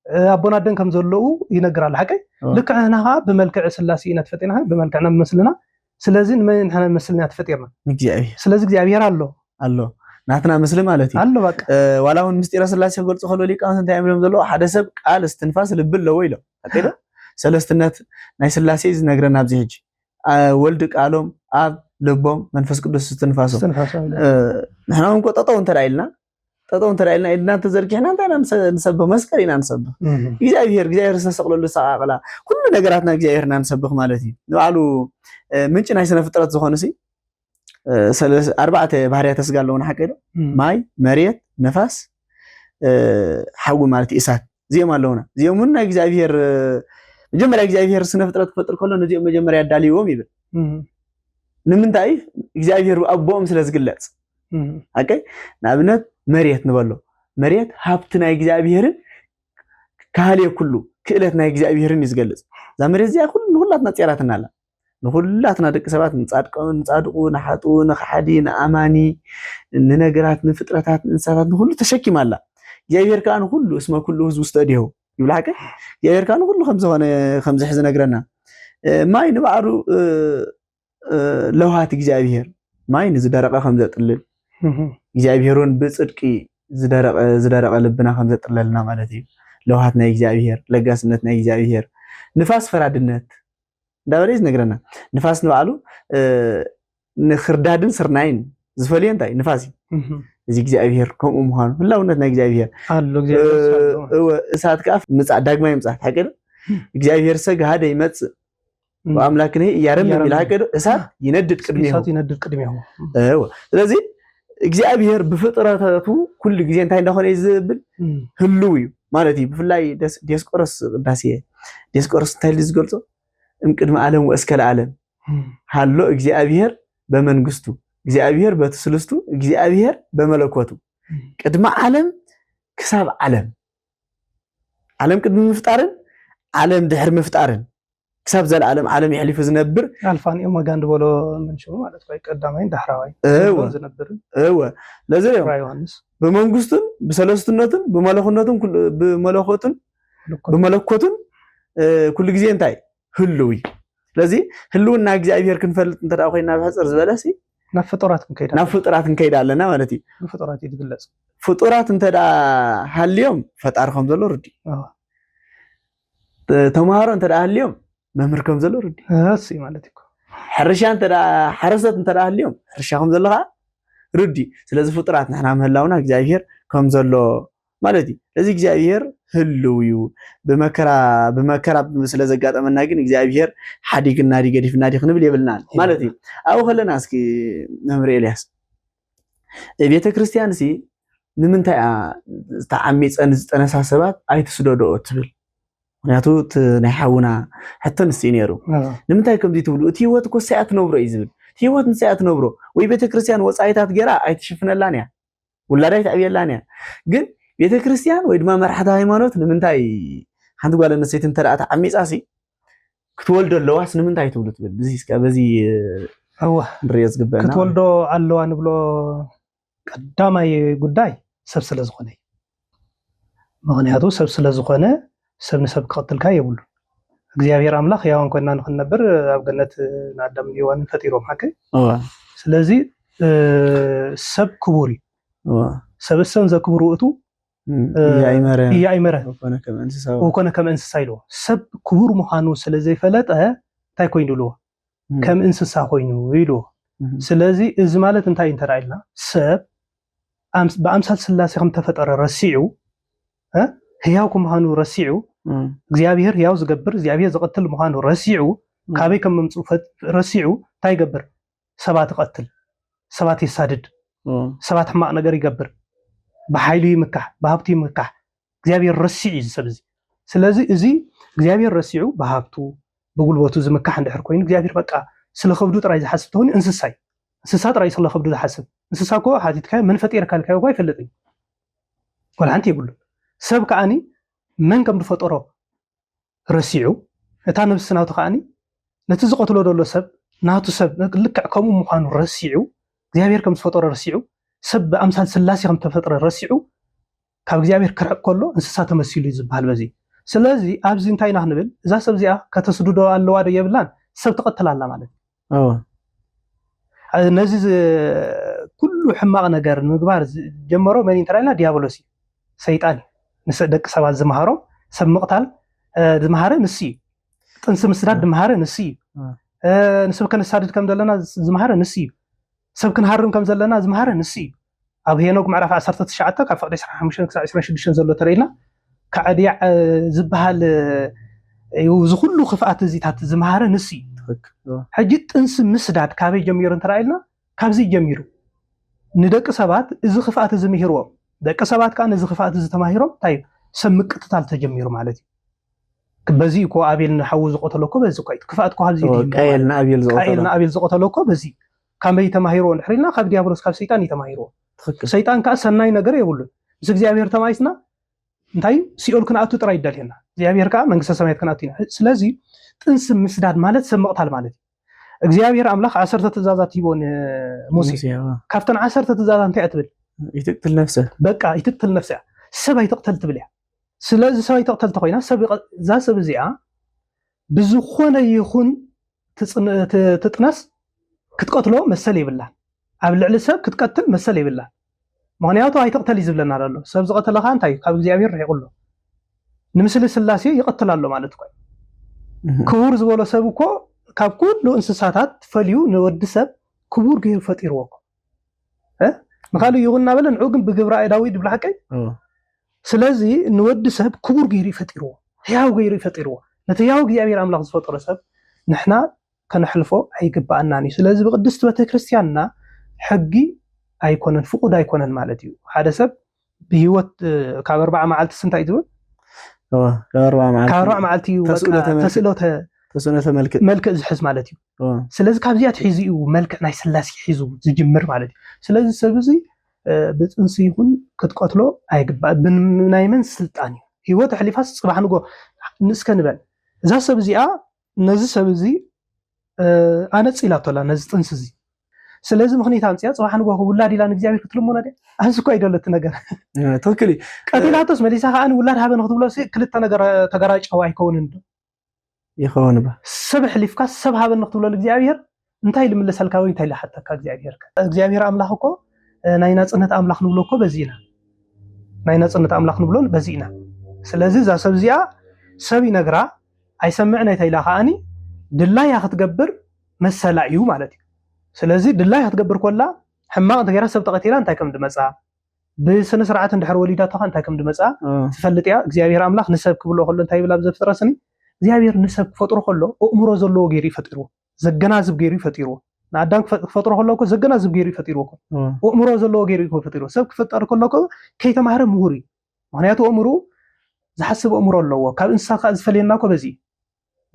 أبونا دن كم زلوا ينقر على حكي لك أنا بملكع سلاسي نتفتينها بملكعنا بمثلنا سلازين ما نحن مثلنا تفتيرنا سلازي እግዚአብሔር الله نحنا مسلم مالتي الله بقى ولا هو مستير سلاسي قلت خلوا لي كان انت عملهم زلوا حدا سب قال استنفاس لب له ويله كده سلستነት ናይ ስላሴ ዝነግረና ኣብዚ ሕጂ ወልድ ቃሎም ኣብ ልቦም መንፈስ ቅዱስ استنفاسو نحنا እንቆጣጣው እንተራይልና ጠጠው እንተራይልና ኢድና ተዘርጊሕና እንታና ንሰብ መስቀሪና ንሰብ እግዚአብሔር ዝተሰቅለሉ ሰቃቅላ ኩሉ ነገራትና እግዚአብሔርና ንሰብኽ ማለት እዩ ንባዕሉ ምንጭ ናይ ስነ ፍጥረት ዝኾነሲ ኣርባዕተ ባህርያት ተስጋ ኣለውና ሓቀዶ ማይ መሬት ነፋስ ሓዊ ማለት እሳት እዚኦም ኣለውና እዚኦም ናይ እግዚአብሔር መጀመሪያ እግዚአብሔር ስነ ፍጥረት ክፈጥር ከሎ ነዚኦም መጀመሪያ ያዳልይዎም ይብል ንምንታይ እግዚአብሔር ኣቦኦም ስለዝግለጽ ኦኬ ናብነት መሬት ንበሎ መሬት ሃብትና እግዚአብሔርን ካህልየ ኩሉ ክእለትና እግዚአብሔርን ይዝገልጽ ዛ መሬት እዚኣ ሁላትና ጸራትና አላ ሁላትና ደቂ ሰባት ንጻድቁ ንሓጡ ንሓዲ ንኣማኒ ንነገራት ንፍጥረታት እንስሳታት ሁሉ ተሸኪማላ እግዚአብሔር ካን ሁሉ እስመ ኩሉ ህዝብ ውስተዲሁ ይብላከ እግዚአብሔር ካን ሁሉ ከም ዝሕዝ ነገረና ማይ ንባዕሩ ለውሃት እግዚአብሔር ማይ ንዝደረቀ ከም ዘጥልል እግዚአብሔርን በጽድቂ ዝደረቀ ልብና ከም ዘጥለልና ማለት እዩ ለውሃት ናይ እግዚአብሔር ለጋስነት ናይ እግዚአብሔር ንፋስ ፈራድነት ዳበለይ ዝነግረና ንፋስ ንባዕሉ ንኽርዳድን ስርናይን ዝፈልየ እንታይ ንፋስ እዚ እግዚአብሔር ከምኡ ምዃኑ ህላውነት ናይ እግዚአብሔር አሎ እግዚአብሔር እሳት ካፍ ምጻእ ዳግማይ ምጻእ ሓቀደ እግዚአብሔር ሰጋደ ይመጽእ ወአምላክነ ያረም ይላቀደ እሳት ይነድድ ቅድሚሁ ስለዚህ እግዚአብሔር በፍጥረታቱ ኩሉ ጊዜ እንታይ እንደሆነ ይዝብል ህልው እዩ ማለት እዩ ብፍላይ ዲስቆሮስ ቅዳሴ ዲስቆሮስ እንታይ ዝገልጾ እምቅድመ ዓለም ወእስከለ ዓለም ሃሎ እግዚአብሔር በመንግስቱ እግዚአብሔር በትስልስቱ እግዚአብሔር በመለኮቱ ቅድመ ዓለም ክሳብ ዓለም ዓለም ቅድመ ምፍጣርን ዓለም ድሕር ምፍጣርን كسب زل عالم يحلف زنبر الفان يوم ما قاند بولو من شو ما لك قدامين دحراوي زنبر لازم بمنغستن بسلستنتن بملكوتن بملكوتن كل غزي انتاي هلوي ስለዚህ ህልውና እግዚአብሔር ክንፈልጥ እንተዳው ኮይና በሕጽር ዝበለሲ ናፍጥራት እንከይዳለና ማለት እዩ ፍጡራት ይትግለጽ ፍጡራት እንተዳ ሃልዮም ፈጣርኩም ዘሎ ርዲ ተማሃሮ እንተዳ ሃልዮም መምህር ከም ዘሎ ርዲ እሺ ማለት እኮ ሕርሻ እንተዳ ሓረሰት እንተዳ ሃልዮም ሕርሻኩም ዘለኻ ርዲ ስለዚህ ፍጡራት ንሕና ምህላውና እግዚአብሔር ከም ዘሎ ማለት እዩ እዚ እግዚአብሔር ህልው እዩ በመከራ ስለዘጋጠመና ግን እግዚአብሔር ሓዲግና ዲገዲፍና ዲ ክንብል ይብልናል ማለት እዩ አው ኸለና እስኪ መምህር ኤልያስ ቤተ ክርስቲያን ሲ ንምንታይ ተዓሚፀን ዝጠነሳሰባት ኣይትስደዶ ትብል ምክንያቱ ናይ ሓውና ሕተን እስቲ ነይሩ ንምንታይ ከምዚ ትብሉ እቲ ህይወት እኮ ሰዓት ነብሮ እዩ ዝብል እቲ ህይወት ንሰዓት ነብሮ ወይ ቤተ ክርስቲያን ወፃይታት ገራ ኣይትሽፍነላን እያ ውላዳይ ተዕብየላን እያ ግን ቤተ ክርስቲያን ወይ ድማ መርሓታ ሃይማኖት ንምንታይ ሓንቲ ጓል ኣንስተይቲ እንተዳኣ ተዓሚፃሲ ክትወልዶ ኣለዋስ ንምንታይ ትብሉ ትብል እዚ እስከ በዚ ንሪኦ ዝግበአና ክትወልዶ ኣለዋ ንብሎ ቀዳማይ ጉዳይ ሰብ ስለ ዝኾነ ምክንያቱ ሰብ ስለ ዝኾነ ሰብ ንሰብ ክቅትልካ የብሉ እግዚአብሔር አምላክ ያው እንኳን ንክንነብር ኣብ ገነት ንአዳም ሔዋን ፈጢሮም ሓቀ ስለዚ ሰብ ክቡር ሰብ ሰን ዘክብሩ እቱ ያይመረ ወኮነ ከም እንስሳ ኢሉ ሰብ ክቡር ምዃኑ ስለዘይፈለጠ እንታይ ኮይኑ ኢሉ ከም እንስሳ ኮይኑ ኢሉ ስለዚ እዚ ማለት እንታይ እንተራኢልና ሰብ በአምሳል ስላሴ ከም ተፈጠረ ረሲዑ ህያው ምዃኑ ረሲዑ እግዚአብሔር ህያው ዝገብር እግዚአብሔር ዝቀትል ምዃኑ ረሲዑ ካበይ ከም መምጽኡ ረሲዑ እንታይ ይገብር ሰባት ይቀትል ሰባት ይሳድድ ሰባት ሕማቅ ነገር ይገብር በኃይሉ ይምካሕ በሀብቱ ይምካሕ እግዚአብሔር ረሲዑ ዝሰብዚ ስለዚ እዚ እግዚአብሔር ረሲዑ በሀብቱ በጉልበቱ ዝምካሕ እንድሕር ኮይኑ እግዚአብሔር በቃ ስለ ከብዱ ጥራይ ዝሓስብ ተሆኒ እንስሳ ጥራይ ስለ ከብዱ ዝሓስብ እንስሳ እኮ ሓቲትካ መን ፈጢርካ ልካዮ እኮ አይፈልጥኝ ወላ ሓንቲ ይብሉ ሰብ ከዓኒ መን ከም ዝፈጠሮ ረሲዑ እታ ነብስ ናቱ ከዓኒ ነቲ ዝቀትሎ ዘሎ ሰብ ናቱ ሰብ ልክዕ ከምኡ ምዃኑ ረሲዑ እግዚአብሔር ከም ዝፈጠሮ ረሲዑ ሰብ በአምሳል ስላሴ ከም ተፈጥረ ረሲዑ ካብ እግዚኣብሔር ክርሕቕ ከሎ እንስሳ ተመሲሉ ዝበሃል በዚ ስለዚ ኣብዚ እንታይ ኢና ክንብል እዛ ሰብ እዚኣ ከተስድዶ ኣለዋ ዶ የብላን ሰብ ትቐትል ኣላ ማለት እዩ ነዚ ኩሉ ሕማቕ ነገር ምግባር ጀመሮ መን እንተራይና ዲያብሎስ እዩ ሰይጣን ንስ ደቂ ሰባት ዝመሃሮም ሰብ ምቕታል ዝመሃረ ንስ እዩ ጥንሲ ምስዳድ ዝመሃረ ንስ እዩ ንሰብ ከነሳድድ ከም ዘለና ዝመሃረ ንስ እዩ ሰብ ክንሃርም ከም ዘለና ዝመሃረ ንስ እዩ ኣብ ሄኖክ ምዕራፍ 19 ካብ ፍቕዲ 25 ክሳብ 26 ዘሎ ተረኢና ካዕድያዕ ዝበሃል ዝኩሉ ክፍኣት እዚታት ዝመሃረ ንስ እዩ ሕጂ ጥንሲ ምስዳድ ካበይ ጀሚሩ እንተራኢልና ካብዚ ጀሚሩ ንደቂ ሰባት እዚ ክፍኣት እዚ ምሂርዎም ደቂ ሰባት ከዓ ነዚ ክፍኣት እዚ ተማሂሮም እንታይ ሰብ ምቅትታል ተጀሚሩ ማለት እዩ በዚ እኮ ኣቤል ንሓዊ ዝቆተሎ እኮ በዚ እኮ ክፍኣት እኮ ካብዚ ቃየልና ኣቤል ዝቆተሎ እኮ በዚ ካመይ ተማሂሮ ንሕሪልና ካብ ዲያብሎስ ካብ ሰይጣን ተማሂሮ ሰይጣን ከዓ ሰናይ ነገር የብሉን ምስ እግዚኣብሔር ተማይስና እንታይ ሲኦል ክነኣቱ ጥራይ ይደልየና እግዚኣብሔር ከዓ መንግስተ ሰማያት ክነኣቱ ኢና ስለዚ ጥንሲ ምስዳድ ማለት ሰብ ምቕታል ማለት እዩ እግዚኣብሔር ኣምላኽ 10 ትእዛዛት ሂቦን ሙሴ ካብተን 10 ትእዛዛት እንታይ እትብል ይትቅትል ነፍሰ በቃ ይትቅትል ነፍሰ ሰብ ኣይትቕተል ትብል እያ ስለዚ ሰብ ኣይትቕተል ተኮይና እዛ ሰብ እዚኣ ብዝኾነ ይኹን ትጥነስ ክትቀትሎ መሰል ይብላ ኣብ ልዕሊ ሰብ ክትቀትል መሰል ይብላ ምክንያቱ ኣይትቕተል ይዝብለና ኣሎ ሰብ ዝቐተለኻ እንታይ ካብ እግዚኣብሔር ርሒቁሎ ንምስሊ ስላሴ ይቐትል ኣሎ ማለት እኮ ክቡር ዝበሎ ሰብ እኮ ካብ ኩሉ እንስሳታት ፈልዩ ንወዲ ሰብ ክቡር ገይሩ ፈጢርዎ እኮ ንኻልእ ይኹን እናበለ ንዑ ግን ብግብረ ዳዊት ብላ ሓቀይ ስለዚ ንወዲ ሰብ ክቡር ገይሩ ይፈጢርዎ ህያው ገይሩ ይፈጢርዎ ነቲ ህያው እግዚኣብሔር ኣምላኽ ዝፈጠሮ ሰብ ንሕና ከነሕልፎ ኣይግባአናን እዩ ስለዚ ብቅድስቲ ቤተክርስትያንና ሕጊ ኣይኮነን ፍቁድ ኣይኮነን ማለት እዩ ሓደ ሰብ ብሂወት ካብ 40 መዓልቲ ስንታይ ዝብል ካብ 40 መዓልቲ ተስእሎተ መልክዕ ዝሕዝ ማለት እዩ ስለዚ ካብዚኣ ትሒዙ እዩ መልክዕ ናይ ስላሴ ሒዙ ዝጅምር ማለት እዩ ስለዚ ሰብ እዚ ብፅንሲ ይኹን ክትቀትሎ ኣይግባእ ብናይ መን ስልጣን እዩ ሂወት ሕሊፋስ ፅባሕ ንጎ ንስከ ንበል እዛ ሰብ እዚኣ ነዚ ሰብ እዚ ኣነፂላቶላ ነዚ ጥንሲ እዚ ስለዚ ምክንያት ኣንፅያ ፅባሕ ንጎ ውላድ ኢላ ንእግዚኣብሔር ክትልሞና ደ ኣንስ እኮ ኣይደለት ነገር ተወክሊ ቀቲላቶስ መሊሳ ከዓ ውላድ ሃበ ንክትብሎ ክልተ ነገር ተገራጨው ኣይከውንን ዶ ይኸውን ሰብ ሕሊፍካ ሰብ ሃበ ንክትብሎ እግዚአብሔር እንታይ ልምለሰልካ ወይ እንታይ ልሓተካ እግዚአብሔር ኣምላኽ እኮ ናይ ናጽነት ኣምላኽ ንብሎ እኮ በዚና ናይ ናጽነት ኣምላኽ ንብሎ በዚና ስለዚ እዛ ሰብ እዚኣ ሰብ ይነግራ ኣይሰምዕና እንታይ ኢላኻኒ ድላይ ክትገብር መሰላ እዩ ማለት እዩ ስለዚ ድላይ ክትገብር ኮላ ሕማቕ ተገይራ ሰብ ተቐቲላ እንታይ ከም ድመጻ ብስነ ስርዓት እንድሕር ወሊዳቷ እንታይ ከም ድመጻ ትፈልጥ እያ እግዚአብሔር ኣምላኽ ንሰብ ክብሎ ከሎ እንታይ ይብላ ብዘፍጥረስኒ እግዚአብሔር ንሰብ ክፈጥሮ ከሎ ኣእምሮ ዘለዎ ገይሩ ይፈጥርዎ ዘገናዝብ ገይሩ ይፈጥርዎ ንኣዳም ክፈጥሮ ከሎ እኮ ዘገናዝብ ገይሩ ይፈጥርዎ እኮ ኣእምሮ ዘለዎ ገይሩ ይፈጥርዎ ሰብ ክፈጠር ከሎ እኮ ከይተማህረ ምሁር እዩ ምክንያቱ ኣእምሮ ዝሓስብ ኣእምሮ ኣለዎ ካብ እንስሳ ከዓ ዝፈልየና እኮ በዚ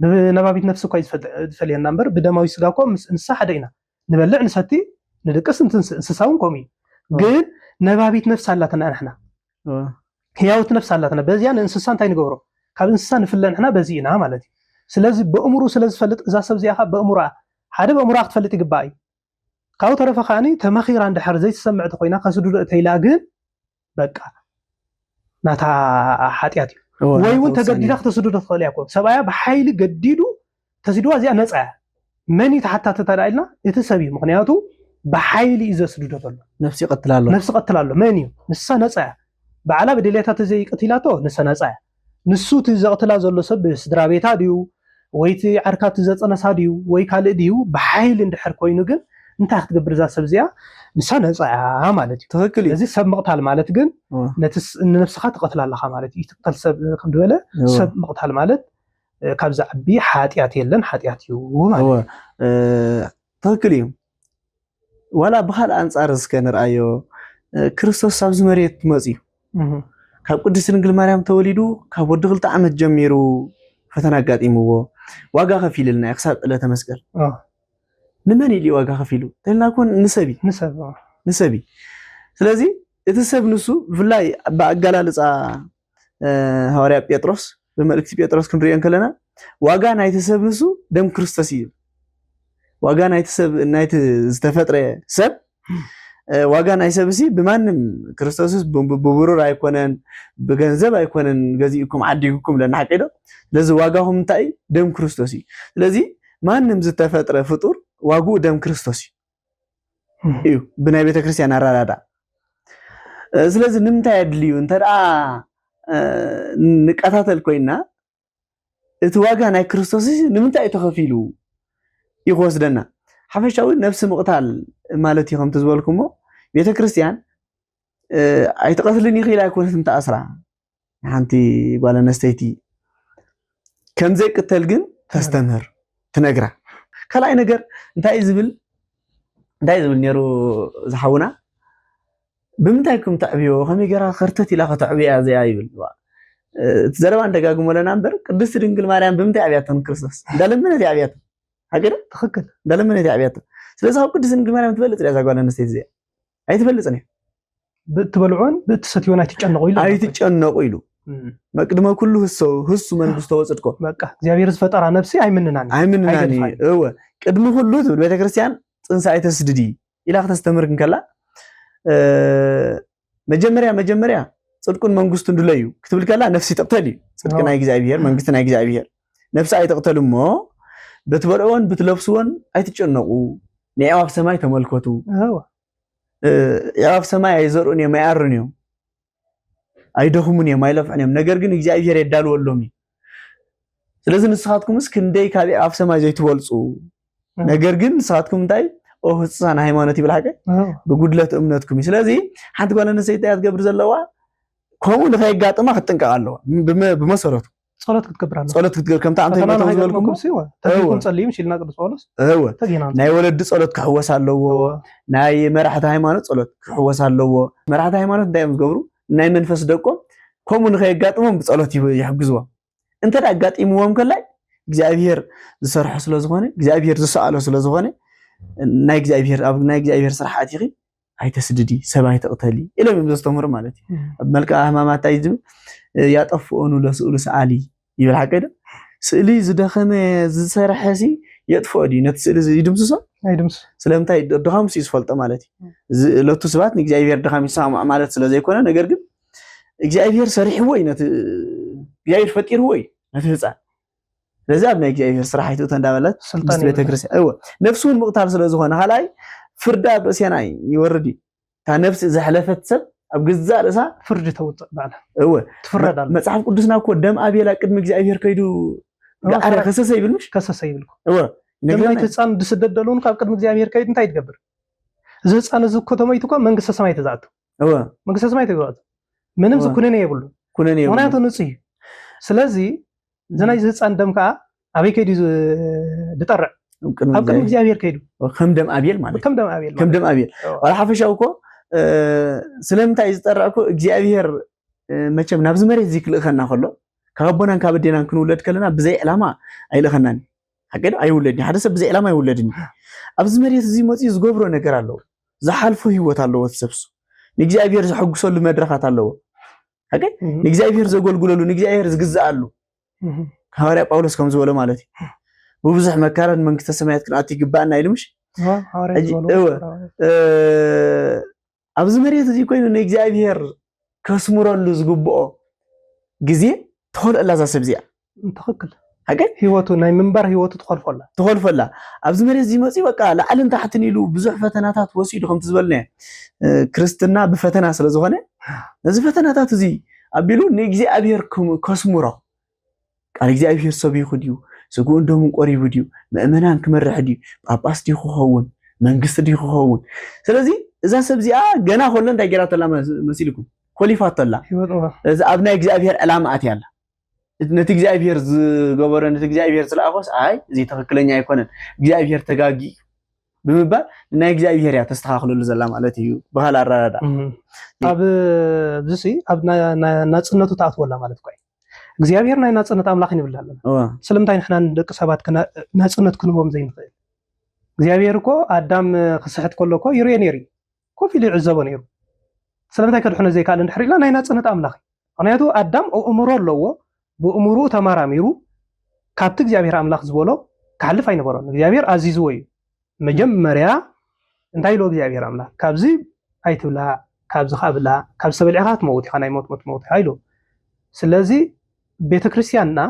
ብነባቢት ነፍሲ እኮ ዝፈልየና እምበር ብደማዊ ስጋ እኮ ምስ እንስሳ ሓደ ኢና ንበልዕ ንሰቲ ንድቅስ እንስሳውን ከምኡ ግን ነባቢት ነፍሲ ኣላትና ንሕና ህያውት ነፍሲ ኣላትና በዚያ ንእንስሳ እንታይ ንገብሮ ካብ እንስሳ ንፍለ ንሕና በዚ ኢና ማለት እዩ ስለዚ በእምሩ ስለዝፈልጥ እዛ ሰብ እዚኣ በእምራ ሓደ በእምራ ክትፈልጥ ይግባእ እዩ ካብኡ ተረፈ ከዓኒ ተመኺራ እንድሕር ዘይትሰምዕቲ ኮይና ከስዱዶ እተይላ ግን በቃ ናታ ሓጢያት እዩ ወይ እውን ተገዲዳ ክትስዱዶ ትኽእል እያ እኮ ሰብኣያ ብሓይሊ ገዲዱ ተስድዋ እዚኣ ነፃ እያ መን ተሓታተ ተዳኢልና እቲ ሰብ እዩ ምክንያቱ ብሓይሊ እዩ ዘስድዶ ዘሎ ነፍሲ ይቀትላሎ መን እዩ ንሳ ነፃ እያ ባዕላ ብድሌታት ዘይቀቲላቶ ንሳ ነፃ እያ ንሱ እቲ ዘቕትላ ዘሎ ሰብ ስድራ ቤታ ድዩ ወይቲ ዓርካት ዘፀነሳ ድዩ ወይ ካልእ ድዩ ብሓይሊ እንድሕር ኮይኑ ግን እንታይ ክትገብር እዛ ሰብ እዚኣ ንሳ ነፃ እያ ማለት እዩ ትክክል እዩ እዚ ሰብ ምቕታል ማለት ግን ንነፍስኻ ትቐትላ ኣለኻ ማለት እዩ ትቕተል ሰብ ክንድበለ ሰብ ምቕታል ማለት ካብዛ ዓቢ ሓጢያት የለን ሓጢያት እዩ ማለት ትክክል እዩ ዋላ ብካል ኣንፃር እስከ ንርኣዮ ክርስቶስ ኣብዚ መሬት መፅዩ ካብ ቅድስት ድንግል ማርያም ተወሊዱ ካብ ወዲ 2 ዓመት ጀሚሩ ፈተና ኣጋጢምዎ ዋጋ ከፊልልና ክሳብ ዕለተ መስቀል ንመን ኢሉ ዋጋ ከፊሉ ተልናኩን ንሰቢ ስለዚ እቲ ሰብ ንሱ ብፍላይ ብኣገላልፃ ሐዋርያ ጴጥሮስ በመልእክቲ ጴጥሮስ ክንሪኦ ከለና ዋጋ ናይቲ ሰብ ንሱ ደም ክርስቶስ እዩ ዋጋ ናይቲ ሰብ ናይቲ ዝተፈጥረ ሰብ ዋጋ ናይ ሰብሲ ብማንም ክርስቶስስ ብብሩር ኣይኮነን ብገንዘብ ኣይኮነን ገዚእኩም ዓዲግኩም ለናሓቀዶ ስለዚ ዋጋኹም እንታይ ደም ክርስቶስ እዩ ስለዚ ማንም ዝተፈጥረ ፍጡር ዋጉኡ ደም ክርስቶስ እዩ ብናይ ቤተክርስቲያን አራዳዳ ስለዚ ንምንታይ ኣድልዩ እንተደኣ ንቀታተል ኮይና እቲ ዋጋ ናይ ክርስቶስ ንምንታይ ተኸፊሉ ይወስደና ሓፈሻዊ ነፍሲ ምቕታል ማለት ይኹም ትዝበልኩሞ ቤተክርስቲያን ኣይተቀትልን ይኽእል ኣይኮነት እንተኣስራ ሓንቲ ጓል ኣንስተይቲ ከምዘይ ቅተል ግን ተስተምህር ትነግራ ካልኣይ ነገር እንታይ ዝብል ነይሩ ዝሓውና ብምንታይኩም ተዕብዮ ከመይ ገራ ከርተት ኢላ ከተዕብያ ዘያ ይብል ዘረባ እንደጋግሞ ለና እምበር ቅድስት ድንግል ማርያም ብምንታይ ዓብያተን ክርስቶስ እንዳለመነት ዓብያተ ሃገረ ትኽክል እንዳለመነት ዓብያተ ስለዚ ኣብ ቅድስት ድንግል ማርያም ትበልጥ ያ ጓል ኣንስተይቲ ዘያ ኣይትፈልጽን ብትበልዖን ብትሰትዮን ኣይትጨነቁ ኢሉ መቅድመ ኩሉ ህሱ መንግስቱ ወጽድቆ በቃ እግዚአብሔር ዝፈጠራ ነፍሲ ኣይምንናኒ እወ ቅድሚ ኩሉ ትብል ቤተክርስቲያን ጽንሳ ኣይተስድዲ ኢላ ከተስተምር ከላ መጀመሪያ ጽድቁን መንግስቱን ድለዩ ክትብል ከላ ነፍሲ ተቅተል ጽድቅ ናይ እግዚአብሔር መንግስት ናይ እግዚአብሔር ነፍሲ ኣይተቅተል እሞ በትበልዖን ብትለብስዎን ኣይትጨነቁ ንዕዋፍ ሰማይ ተመልከቱ ያፍ ሰማይ አይዘሩን የማያርን ነው አይደኹሙን የማይለፍዑን ነገር ግን እግዚአብሔር ይዳልወሎም ስለዚህ ንስኻትኩምስ ክንደይ ካብ ያፍ ሰማይ ዘይትወልጹ ነገር ግን ንስኻትኩም እንታይ ህፃን ሃይማኖት ይብልሃቀ ብጉድለት እምነትኩም ስለዚህ ሓንቲ ጓል ኣንስተይቲ ትገብር ዘለዋ ከምኡ ንኸይጋጥማ ክትጥንቀቕ ኣለዋ ብመሰረቱ ጸሎት ክትገብር ከምታ አንተ ይመጣው ዝበልኩም ተግይኩም ጸልይም ሽልና ቅዱስ ጳውሎስ ናይ ወለድ ጸሎት ክሕወስ ኣለዎ ናይ መራሕቲ ሃይማኖት ጸሎት ክሕወስ ኣለዎ መራሕቲ ሃይማኖት እንታይ ዝገብሩ ናይ መንፈስ ደቆም ከምኡ ንኸይጋጥሞም ብጸሎት ይሕግዝዎ እንተ ዳጋጢምዎም ከላይ እግዚአብሔር ዝሰርሖ ስለዝኾነ እግዚአብሔር ዝሰኣሎ ስለዝኾነ ናይ እግዚአብሔር ስርሓት ይኺ ኣይተስድዲ ሰባይ ተቕተሊ ኢሎም ዘስተምሩ ማለት እዩ ኣብ መልክዓ ህማማት ኣይዝም ያጠፍኦኑ ለስእሉ ሰዓሊ ይብል ሓቀደ ስእሊ ዝደኸመ ዝሰርሐሲ የጥፎዲ ነት ስእሊ ይድምስሶ አይድምስ ስለምታይ ድኻምስ ይስፈልጦ ማለት እዩ ለቱ ስባት ንእግዚአብሔር ድኻም ይሰማዕ ማለት ስለዘይኮነ ነገር ግን እግዚአብሔር ሰሪሕዎ ነት እግዚአብሔር ፈጢርዎ ነት ህፃን ለዛ ኣብ ናይ እግዚአብሔር ስራሕቱ ተንዳበለት ስልጣን ቤተክርስቲያን እወ ነፍሱን ምቕታል ስለዝኾነ ሃላይ ፍርዳ በሲያናይ ይወርዲ ታ ነፍስ ዘሕለፈት ሰብ ኣብ ግዛእ ርእሳ ፍርድ ተውፅእ ባዕላ እወ ትፍረዳል መጽሐፍ ቅዱስና እኮ ደም አቤላ ቅድሚ እግዚአብሔር ከይዱ ጋር ከሰሰ ይብልሽ እወ ነግላይ ተጻን ድስደደሉን ካብ ቅድሚ እግዚአብሔር ከይድ እንታይ ትገብር ዘጻን እዚ ከተማይቱ እኮ መንግስተ ሰማይ ተዛቱ እወ መንግስተ ሰማይ ተዛቱ ምንም ዝኩነኔ ይብሉ ኩነኔ ይብሉ ወናቱ ንጽይ ስለዚ ዘናይ ዘጻን ደም ከዓ አበይ ከይዱ ድጠርዕ ኣብ ቅድሚ እግዚአብሔር ከይዱ ከም ደም አቤል ማለት ከም ደም አቤል ወላ ሓፈሻው እኮ ስለምታይ ዝጠራእኩ እግዚአብሔር መቸም ናብ ዝመሬት ዝክልእኸና ከሎ ካብቦናን ካብዴናን ክንውለድ ከለና ብዘይ ዕላማ ኣይልኸናን ሓቀደ ኣይውለድኒ ሓደ ሰብ ብዘይ ዕላማ ኣይውለድኒ ኣብ ዝመሬት እዚ መፅኡ ዝገብሮ ነገር ኣለዎ ዝሓልፎ ህይወት ኣለዎ ተሰብሱ ንእግዚአብሔር ዝሕጉሰሉ መድረኻት ኣለዎ ሓቀደ ንእግዚአብሔር ዘገልግለሉ ንእግዚአብሔር ዝግዛኣሉ ሐዋርያ ጳውሎስ ከም ዝበሎ ማለት እዩ ብብዙሕ መካረን መንግስተ ሰማያት ክንኣቱ ይግባአና ኢሉምሽ ሐዋርያ ዝበሎ ኣብዚ መሬት እዚ ኮይኑ ንእግዚአብሔር ከስምረሉ ዝግብኦ ግዜ ተኸልአላ ዛ ሰብ እዚኣ ትኽክል ሓቀይ ህይወቱ ናይ ምንባር ህይወቱ ተኸልፈላ ኣብዚ መሬት እዚ መፅኡ በቃ ላዕልን ታሕትን ኢሉ ብዙሕ ፈተናታት ወሲዱ ከምቲ ዝበልና ክርስትና ብፈተና ስለዝኾነ እዚ ፈተናታት እዚ ኣቢሉ ንእግዚአብሔር ከስምሮ ቃል እግዚአብሔር ሰቢኹ ድዩ ስጉ እንደምን ቆሪቡ ድዩ ምእመናን ክመርሕ ድዩ ጳጳስ ድዩ ክኸውን መንግስት ድዩ ክኸውን ስለዚ እዛ ሰብ እዚኣ ገና ሆለ እንታይ ገራተላ መሲልኩም ኮሊፋተላ እዚ ኣብ ናይ እግዚአብሔር ዕላማ ኣትያላ ነቲ እግዚአብሔር ዝገበረ ነቲ እግዚአብሔር ዝለኣኾስ ኣይ እዚ ትክክለኛ ኣይኮነን እግዚአብሔር ተጋጊ ብምባል ናይ እግዚአብሔር ያ ተስተኻኽለሉ ዘላ ማለት እዩ በኋላ አራዳ ኣብ ዝሲ ኣብ ናጽነቱ ተኣትወላ ማለት ቆይ እግዚአብሔር ናይ ናጽነት አምላኽ ይብል ኣለና ስለምታይ ንሕና ደቂ ሰባት ናጽነት ክንቦም ዘይንኽእል እግዚአብሔር እኮ አዳም ክስሕት ከሎኮ ይርየ ነይሩ ኮፍ ኢሉ ይዕዘቦ ነይሩ ስለምታይ ከድሕነ ዘይካል እንድሕሪላ ናይ ናጽነት አምላኽ ምክንያቱ አዳም እምሮ ኣለዎ ብእምሩ ተማራሚሩ ካብቲ እግዚአብሔር አምላኽ ዝበሎ ክሓልፍ ኣይነበሮን እግዚአብሔር ኣዚዝዎ እዩ መጀመርያ እንታይ ኢሉ እግዚአብሔር አምላኽ ካብዚ ኣይትብላ ካብዚ ካብላ ካብ ሰበልዕኻ ትመውት ኢኻ ናይ ሞት ኢሉ ስለዚ ቤተክርስትያንና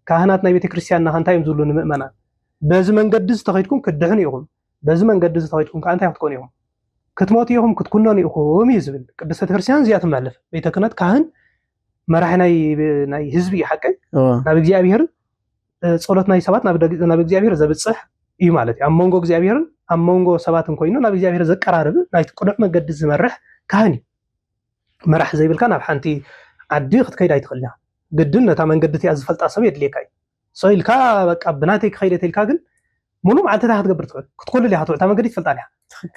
ካህናት ናይ ቤተክርስትያንና እንታይ እዮም ዝብሉ ንምእመናን በዚ መንገዲ ዝተኸይድኩም ክድሕኑ ኢኹም በዚ መንገዲ ዝተኸይድኩም ከዓ እንታይ ክትኮኑ ኢኹም ክትሞቱ ኢኹም ክትኩነኑ ኢኹም እዩ ዝብል ቅዱስ ቤተክርስትያን እዚኣ ትመልፍ ቤተ ክህነት ካህን መራሒ ናይ ህዝቢ እዩ ሓቀይ ናብ እግዚኣብሔር ጸሎት ናይ ሰባት ናብ እግዚኣብሔር ዘብጽሕ እዩ ማለት እዩ ኣብ መንጎ እግዚኣብሔርን ኣብ መንጎ ሰባትን ኮይኑ ናብ እግዚኣብሔር ዘቀራርብ ናይ ቅዱስ መንገዲ ዝመርሕ ካህን መራሒ ዘይብልካ ናብ ሓንቲ ዓዲ ክትከይድ ኣይትኽእልና ግድን ነታ መንገዲ እቲኣ ዝፈልጣ ሰብ የድልየካ እዩ ሰኢልካ በቃ ብናተይ ክኸይድ እተኢልካ ግን ሙሉእ መዓልትታ ክትገብር ትኽእል ክትኮልል ኢኻ ትውዕታ መንገዲ ትፈልጣ ኢኻ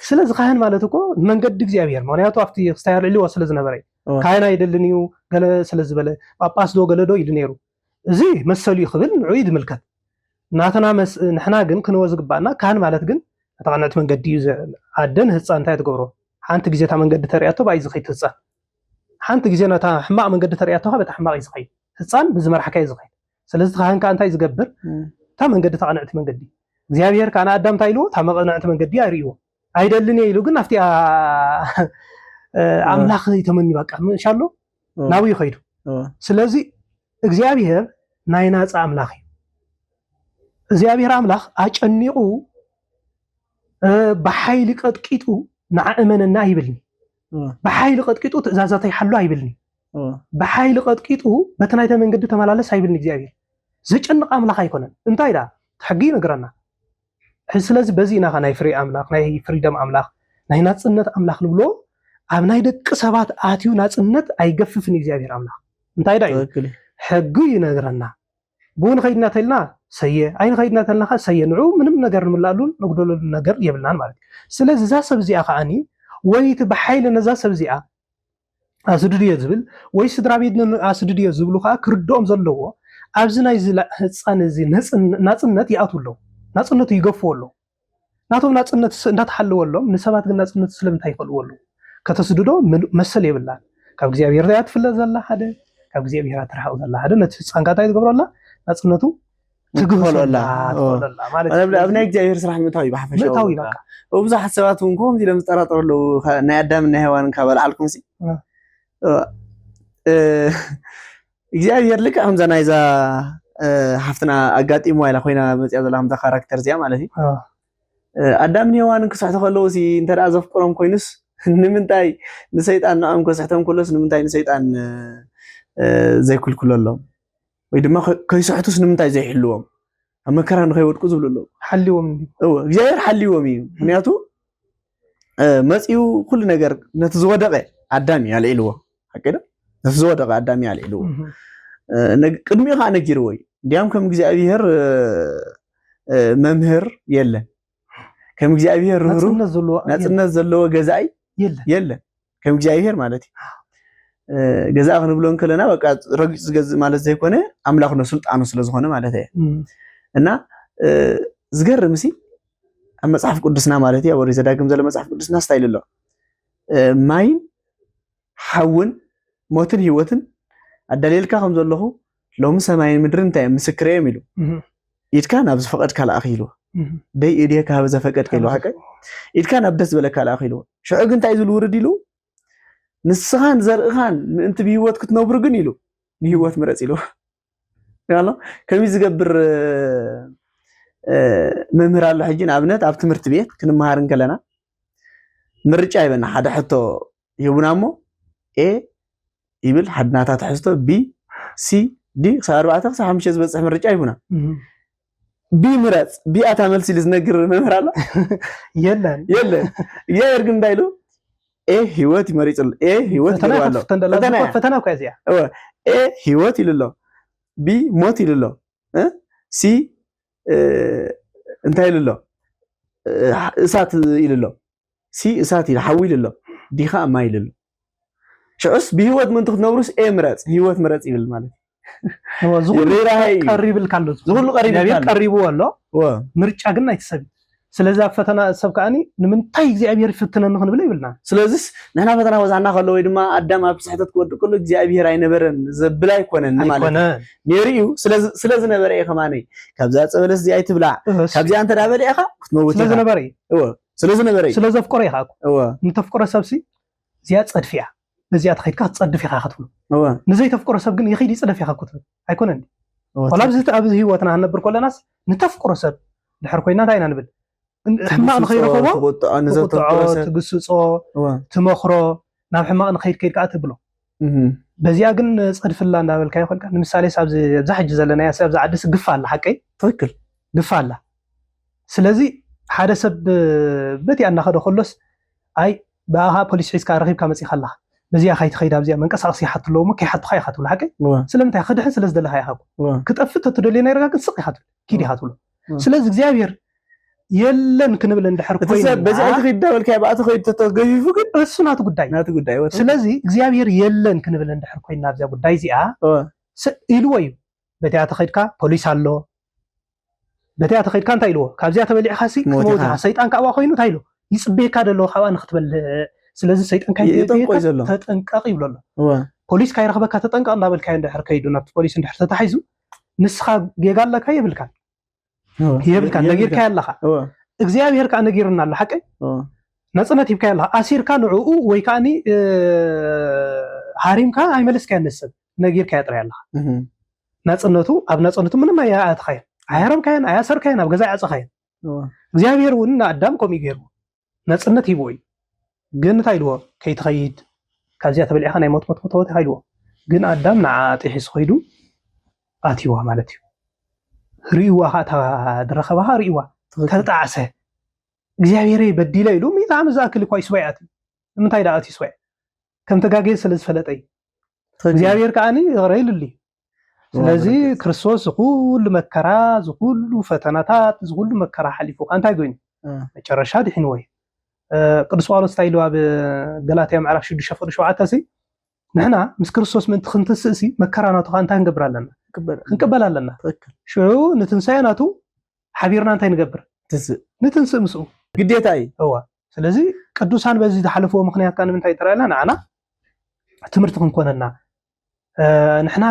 ስለዚ ካህን ማለት እኮ መንገዲ እግዚኣብሔር ምክንያቱ ኣብቲ ክስታየር ዕልዎ ስለ ዝነበረ ካህን ኣይደልን እዩ ገለ ስለ ዝበለ ጳጳስ ዶ ገለ ዶ ኢሉ ነይሩ እዚ መሰሉ ይኽብል ንዑ ይድምልከት ናተና ንሕና ግን ክንወ ዝግባእና ካህን ማለት ግን ተቐንዕቲ መንገዲ እዩ ዓደን ህፃን እንታይ ትገብሮ ሓንቲ ግዜ ታ መንገዲ ተሪኣቶ ባይ ዝኸይድ ህፃን ሓንቲ ግዜ ነታ ሕማቕ መንገዲ ተሪኣቶ በታ ሕማቕ እዩ ዝኸይድ ህፃን ብዝመርሐካ እዩ ዝኸይድ ስለዚ ካህን ከዓ እንታይ ዝገብር ታ መንገዲ ተቐንዕቲ መንገዲ እግዚኣብሔር ከዓ ንኣዳም እንታይ ኢልዎ ታ መቐንዕቲ መንገዲ ኣርእይዎ ኣይደልን ኢሉ ግን ኣብቲ ኣምላኽ ተመኒ በቃ እንሻሎ ናብኡ ይኸይዱ ስለዚ እግዚኣብሔር ናይ ናፃ ኣምላኽ እዩ እግዚኣብሔር ኣምላኽ ኣጨኒቑ ብሓይሊ ቀጥቂጡ ንዓእመነና ይብልኒ ብሓይሊ ቀጥቂጡ ትእዛዛተይ ሓሉ ኣይብልኒ ብሓይሊ ቀጥቂጡ በቲ ናይተ መንገዲ ተመላለስ ኣይብልኒ እግዚኣብሔር ዘጨንቕ ኣምላኽ ኣይኮነን እንታይ ዳ ትሕጊ ይነግረና ስለዚ በዚ ኢና ናይ ፍሪ ኣምላኽ ናይ ፍሪደም ኣምላኽ ናይ ናፅነት ኣምላኽ ንብሎ ኣብ ናይ ደቂ ሰባት ኣትዩ ናፅነት ኣይገፍፍን እግዚኣብሔር ኣምላኽ እንታይ ዳ እዩ ሕጊ ይነግረና ብውን ኸይድና ተልና ሰየ ኣይን ኸይድና ተልና ሰየ ንዑ ምንም ነገር ንምላሉን ንጉደለሉ ነገር የብልናን ማለት ስለዚ እዛ ሰብ እዚኣ ከዓኒ ወይቲ ብሓይሊ ነዛ ሰብ እዚኣ ኣስድድዮ ዝብል ወይ ስድራ ቤት ኣስድድዮ ዝብሉ ከዓ ክርድኦም ዘለዎ ኣብዚ ናይ ህፃን እዚ ናፅነት ይኣትው ኣለዉ ናፅነቱ ይገፍዎ ኣለዉ ናቶም ናፅነት እንዳተሓልወሎም ንሰባት ግን ናፅነቱ ስለምንታይ ይኽእልዎ ኣለዉ ከተስድዶ መሰል የብላን ካብ እግዚኣብሔር እያ ትፍለጥ ዘላ ሓደ ካብ እግዚኣብሔር ትርሓቕ ዘላ ሓደ ነቲ ህፃንካ እንታይ ትገብሮ ኣላ ናፅነቱ ትግፈሎላ ማለት ኣብ ናይ እግዚኣብሔር ስራሕ ምእታዊ ብሓፈሻ ምእታዊ በቃ ብዙሓት ሰባት እውን ከምዚ ኢሎም ዝጠራጠሩ ኣለዉ ናይ ኣዳምን ናይ ሄዋንን ካበልዓልኩም ሲ እግዚኣብሔር ልክዕ ከምዛ ናይዛ ሓፍትና ኣጋጢሞ ኢላ ኮይና መፅያ ዘላ ከምዛ ካራክተር እዚኣ ማለት እዩ ኣዳምን ሄዋንን ክስሕቱ ከለዉ ሲ እንተደኣ ዘፍቅሮም ኮይኑስ ንምንታይ ንሰይጣን ንዖም ከስሕቶም ከሎስ ንምንታይ ንሰይጣን ዘይክልክሎ ኣሎም ወይ ድማ ከይስሕቱስ ንምንታይ ዘይሕልዎም ኣብ መከራ ንኸይወድቁ ዝብሉ ኣለዉ ሓልዎም እግዚኣብሔር ሓልዎም እዩ ምክንያቱ መፂኡ ኩሉ ነገር ነቲ ዝወደቐ ኣዳም እዩ ኣልዒልዎ ሓቂዶ ነቲ ዝወደቐ ኣዳም እዩ ኣልዒልዎ ቅድሚኡ ከዓ ነጊርዎ እዩ እንዲያም ከም እግዚኣብሔር መምህር የለን ከም እግዚኣብሔር ርህሩህ ናፅነት ዘለዎ ገዛኢ የለን ከም እግዚኣብሔር ማለት እዩ ገዛእ ክንብሎ ከለና በቃ ረጊፅ ዝገዝእ ማለት ዘይኮነ ኣምላኽ ነው ስልጣኑ ስለዝኾነ ማለት እየ እና ዝገርም ሲ ኣብ መፅሓፍ ቅዱስና ማለት እዩ ኣብ ወሬ ዘዳግም ዘሎ መፅሓፍ ቅዱስና ስታይል ኣሎ ማይን ሓውን ሞትን ህይወትን ኣዳልየልካ ከም ዘለኹ ሎሚ ሰማይን ምድርን እንታይ ምስክር እዮም ኢሉ ኢድካ ናብ ዝፈቐድካ ለኣኺ ኢልዎ ደይ ኢድካ ሃበ ዘፈቀድካ ኢልዎ ሓቀይ ኢድካ ናብ ደስ ዝበለካ ለኣኺ ኢልዎ ሽዑ ግን እንታይ ዝብል ውርድ ኢሉ ንስኻን ዘርእኻን ምእንቲ ብህይወት ክትነብሩ ግን ኢሉ ንህይወት ምረፅ ኢሉ ያሎ ከመይ ዝገብር መምህር ኣሎ ሕጂ ንኣብነት ኣብ ትምህርቲ ቤት ክንመሃር ከለና ምርጫ ይበና ሓደ ሕቶ ይሁብና እሞ ኤ ይብል ሓድናታ ትሕዝቶ ቢ ሲ ዲ ክሳብ 4 ክሳብ 5 ዝበፅሕ ምርጫ ይሁና ቢ ምረፅ ቢ ኣታ መልሲ ኢሉ ዝነግር መምህር ኣሎ የለን እግዚአብሔር ግን እንታይ ኢሉ ኤ ህይወት ይመሪፅ ኣሎ ኤ ህይወት ይገባሎ ፈተና እኮ እዚኣ ኤ ህይወት ኢሉ ኣሎ ቢ ሞት ኢሉ ኣሎ ሲ እንታይ ኢሉ ኣሎ እሳት ኢሉ ኣሎ ሲ እሳት ኢሉ ሓዊ ኢሉ ኣሎ ዲ ከዓ ማይ ኢሉ ኣሎ ሽዑስ ብህይወት ምንቱ ክትነብሩስ ኤ ምረፅ ህይወት ምረፅ ይብል ማለት ዝኩሉ ቀሪብል ካሎ ዝኩሉ ቀሪብዎ ኣሎ ምርጫ ግን ኣይትሰብ ስለዚ ኣብ ፈተና ሰብ ከዓኒ ንምንታይ እግዚኣብሔር ይፍትነኒ ክንብል ይብልና ስለዚስ ንሕና ፈተና ወዛና ከሎ ወይ ድማ ኣዳም ኣብ ስሕተት ክወድቅ ከሎ እግዚኣብሔር ኣይነበረን ዘብል ኣይኮነን ማለት ነይሩ ስለዝነበረ ኢኸ ማነይ ካብዛ ፀበለስ እዚኣ ኣይትብላዕ ካብዚኣ እንተ ዳ በሊዕኻ ክትመውት ስለዝነበረ እዩ ስለዚ ነበረ ስለዚ ፍቅሮ ይኻኩ ንተፍቅሮ ሰብሲ ዝያ ጸድፊያ በዚያ ተኸይድካ ጸድፍ ኢኻ ክትብሉ ንዘይ ተፍቅሮ ሰብ ግን ይኸይድ ይጸድፍ ኢኻ ክትብል ኣይኮነን ወላብዚ ኣብዚ ህይወትና ነብር ኮለናስ ንተፍቅሮ ሰብ ድሕር ኮይና እንታይ ኢና ንብል ሕማቕ ንኸይረኸቦ ትግስጾ ትመኽሮ ናብ ሕማቕ ንኸይድ ከይድካ ትብሎ በዚያ ግን ጸድፍላ እንዳበልካ ይኾንካ ንምሳሌ ሳብዚ ዛሕጅ ዘለናያ ሳብዚ ዓዲስ ግፋ ኣላ ሓቀይ ትክክል ግፋ ኣላ ስለዚ ሓደ ሰብ በቲያ እናኸደ ከሎስ ኣይ ባኻ ፖሊስ ሒዝካ ረኺብካ መፂኻ ኣለኻ በዚያ ኸይድ ኣብዚያ መንቀሳቐሲ ይሓትለዎ ሞ ከይሓትኻ ኢኻ ትብሎ ሓቀይ ስለምንታይ ክድሕን ስለ ዝደለኻ ኢኻ ክጠፍእ ተትደልየና ይረጋ ግን ስቕ ኢኻ ትብል ኪድ ኢኻ ትብሎ ስለዚ እግዚኣብሔር የለን ክንብል እንድሕር ኮይና በዚያ ኸይድ ዳበልካ ባእቲ ኸይድ ተተገፊፉ ግን እሱ ናቱ ጉዳይ ስለዚ እግዚኣብሔር የለን ክንብል እንድሕር ኮይና ኣብዚያ ጉዳይ እዚኣ ኢልዎ እዩ በቲያ ተኸይድካ ፖሊስ ኣሎ በቲያ ተኸይድካ እንታይ ኢልዎ ካብዚያ ተበሊዕኻ ሲ ክሞትካ ሰይጣን ካብኣ ኮይኑ እንታይ ኢሎ ይጽበየካ ደለዎ ካብኣ ንኽትበል ስለዚ ሰይጣን ካይተጠንቀቕ ዘሎ ተጠንቀቕ ይብሎ ኣሎ ፖሊስ ካይረኽበካ ተጠንቀቕ እንዳበልካ እንድሕር ከይዱ ናብቲ ፖሊስ እንድሕር ተታሒዙ ንስኻ ጌጋ ኣለካ የብልካ ነጊርካ ኣለኻ እግዚኣብሔር ከዓ ነጊርና ኣሎ ሓቀይ ነፅነት ሂብካ ኣለኻ ኣሲርካ ንዕኡ ወይ ከዓኒ ሃሪምካ ኣይመለስካ ንሰብ ነጊርካ ጥራይ ኣለኻ ነፅነቱ ኣብ ነፅነቱ ምንም ኣያኣትኻዮ ኣያረምካዮን ኣያሰርካዮን ኣብ ገዛ ያዕፀኻዮን እግዚኣብሔር እውን ንኣዳም ከምኡ ገይሩ ነፅነት ሂብዎ እዩ ግን እንታይ ኢልዎ ከይትኸይድ ካብዚያ ተበሊዕኻ ናይ ሞት ተወት ኢልዎ ግን ኣዳም ንዓ ጢሒሱ ኸይዱ ኣትይዋ ማለት እዩ ርእይዋ እታ ድረኸባኻ ርእይዋ ተጣዕሰ እግዚኣብሔር በዲለ ኢሉ ሚእቲ ዓመት ዝኣክል እኳ ይስዋዕት ንምንታይ ዳ ኣት ይስዋዕ ከም ተጋገየ ስለ ዝፈለጠ እዩ እግዚኣብሔር ከዓኒ ይቕረይሉሉ ስለዚ ክርስቶስ ዝኩሉ መከራ ዝኩሉ ፈተናታት ዝኩሉ መከራ ሓሊፉ እንታይ ኮይኑ መጨረሻ ድሕንዎ እዩ ቅዱስ ጳውሎስ እንታይ ኢሉ ኣብ ገላትያ ምዕራፍ 6:7 ንሕና ምስ ክርስቶስ ምእንቲ ክንትስእሲ መከራ ናቱ ከዓ እንታይ ክንገብር ኣለና ክንቅበል ኣለና ሽዑ ንትንሳኤ ናቱ ሓቢርና እንታይ ንገብር ንትንስእ ምስኡ ግዴታ እዩ ስለዚ ቅዱሳን በዚ ዝሓለፍዎ ምክንያት ከዓ ንምንታይ ጥራይና ንዓና ትምህርቲ ክንኮነና ንሕና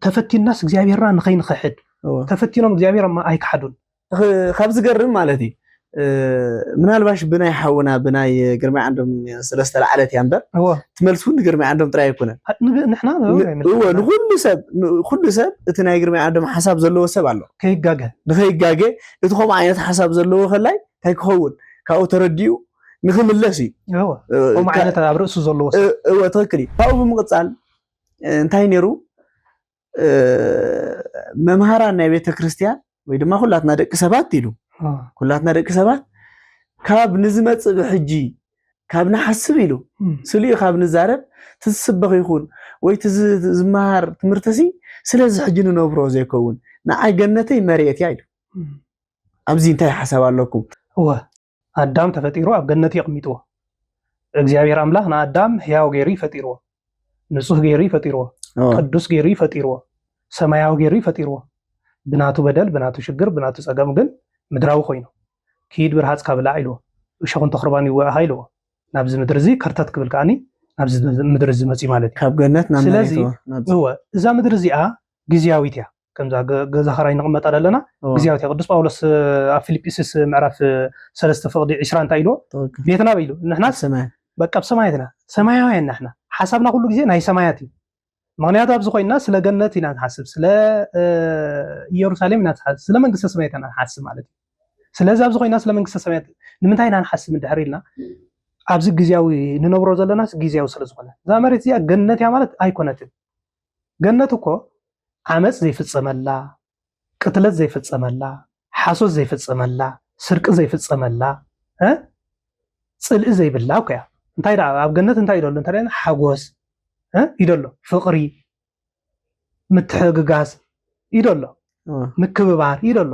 ተፈቲናስ እግዚኣብሔርና ንኸይንኽሕድ ተፈቲኖም እግዚኣብሔር ኣይክሓዱን ካብ ዝገርም ማለት እዩ ምናልባሽ ብናይ ሓውና ብናይ ግርማይ ዓንዶም ሰለስተ ለዓለት እያ እምበር ትመልሱ ንግርማይ ዓንዶም ጥራይ ኣይኮነን ንሕና ኩሉ ሰብ እቲ ናይ ግርማይ ዓንዶም ሓሳብ ዘለዎ ሰብ ኣሎ ንኸይጋገ እቲ ከምኡ ዓይነት ሓሳብ ዘለዎ ከላይ እንታይ ክኸውን ካብኡ ተረዲኡ ንክምለስ እዩ ከምኡ ዓይነት ኣብ ርእሱ ዘለዎ ትክክል እዩ ካብኡ ብምቕፃል እንታይ ነይሩ መምሃራን ናይ ቤተ ክርስቲያን ወይ ድማ ኩላትና ደቂ ሰባት ኢሉ ኩላትና ደቂ ሰባት ካብ ንዝመጽእ ብሕጂ ካብ ንሓስብ ኢሉ ስልዩ ካብ ንዛረብ ትስበኽ ይኹን ወይ ዝመሃር ትምህርተሲ ስለዚ ሕጂ ንነብሮ ዘይከውን ንዓይ ገነተይ መሬት እያ ኢሉ ኣብዚ እንታይ ሓሳብ ኣለኩም ኣዳም ተፈጢሩ ኣብ ገነት ይቕሚጥዎ እግዚኣብሔር ኣምላኽ ንኣዳም ሕያው ገይሩ ይፈጢርዎ ንጹህ ገይሩ ይፈጢርዎ ቅዱስ ገይሩ ይፈጢርዎ ሰማያዊ ገይሩ ይፈጢርዎ ብናቱ በደል ብናቱ ሽግር ብናቱ ፀገም ግን ምድራዊ ኮይኑ ኪድ ብርሃጽ ካብላ ኢልዎ እሸኹን ተኽርባን ይወአኻ ኢልዎ ናብዚ ምድሪ እዚ ከርተት ክብል ከዓኒ ናብዚ ምድሪ እዚ መፂ ማለት ካብ ገነት ናብ መሬት እዛ ምድሪ እዚኣ ግዝያዊት እያ ከምዛ ገዛ ኸራይ ንቕመጣ ኣለና ግዝያዊት እያ ቅዱስ ጳውሎስ ኣብ ፊልጵስዩስ ምዕራፍ 3:20 እንታይ ኢልዎ ቤትና ኢሉ ንሕና በቃ ብሰማያትና ሰማያውያን ንሕና ሓሳብና ኩሉ ግዜ ናይ ሰማያት እዩ ምክንያቱ ኣብዚ ኮይና ስለ ገነት ኢና ንሓስብ ስለ ኢየሩሳሌም ኢና ንሓስብ ስለ መንግስተ ሰማያት ኢና ንሓስብ ማለት እዩ ስለዚ ኣብዚ ኮይና ስለ መንግስተ ሰማያት ንምንታይ ኢና ንሓስብ እንድሕር ኢልና ኣብዚ ግዝያዊ ንነብሮ ዘለና ግዝያዊ ስለ ዝኾነ እዛ መሬት እዚኣ ገነት እያ ማለት ኣይኮነትን ገነት እኮ ዓመፅ ዘይፍፀመላ ቅትለት ዘይፍፀመላ ሓሶት ዘይፍፀመላ ስርቂ ዘይፍፀመላ ፅልኢ ዘይብላ እኮ እያ እንታይ ኣብ ገነት እንታይ ይደሎ እንተሪና ሓጎስ ይደሎ ፍቅሪ ምትሕግጋዝ ይደሎ ምክብባር ይደሎ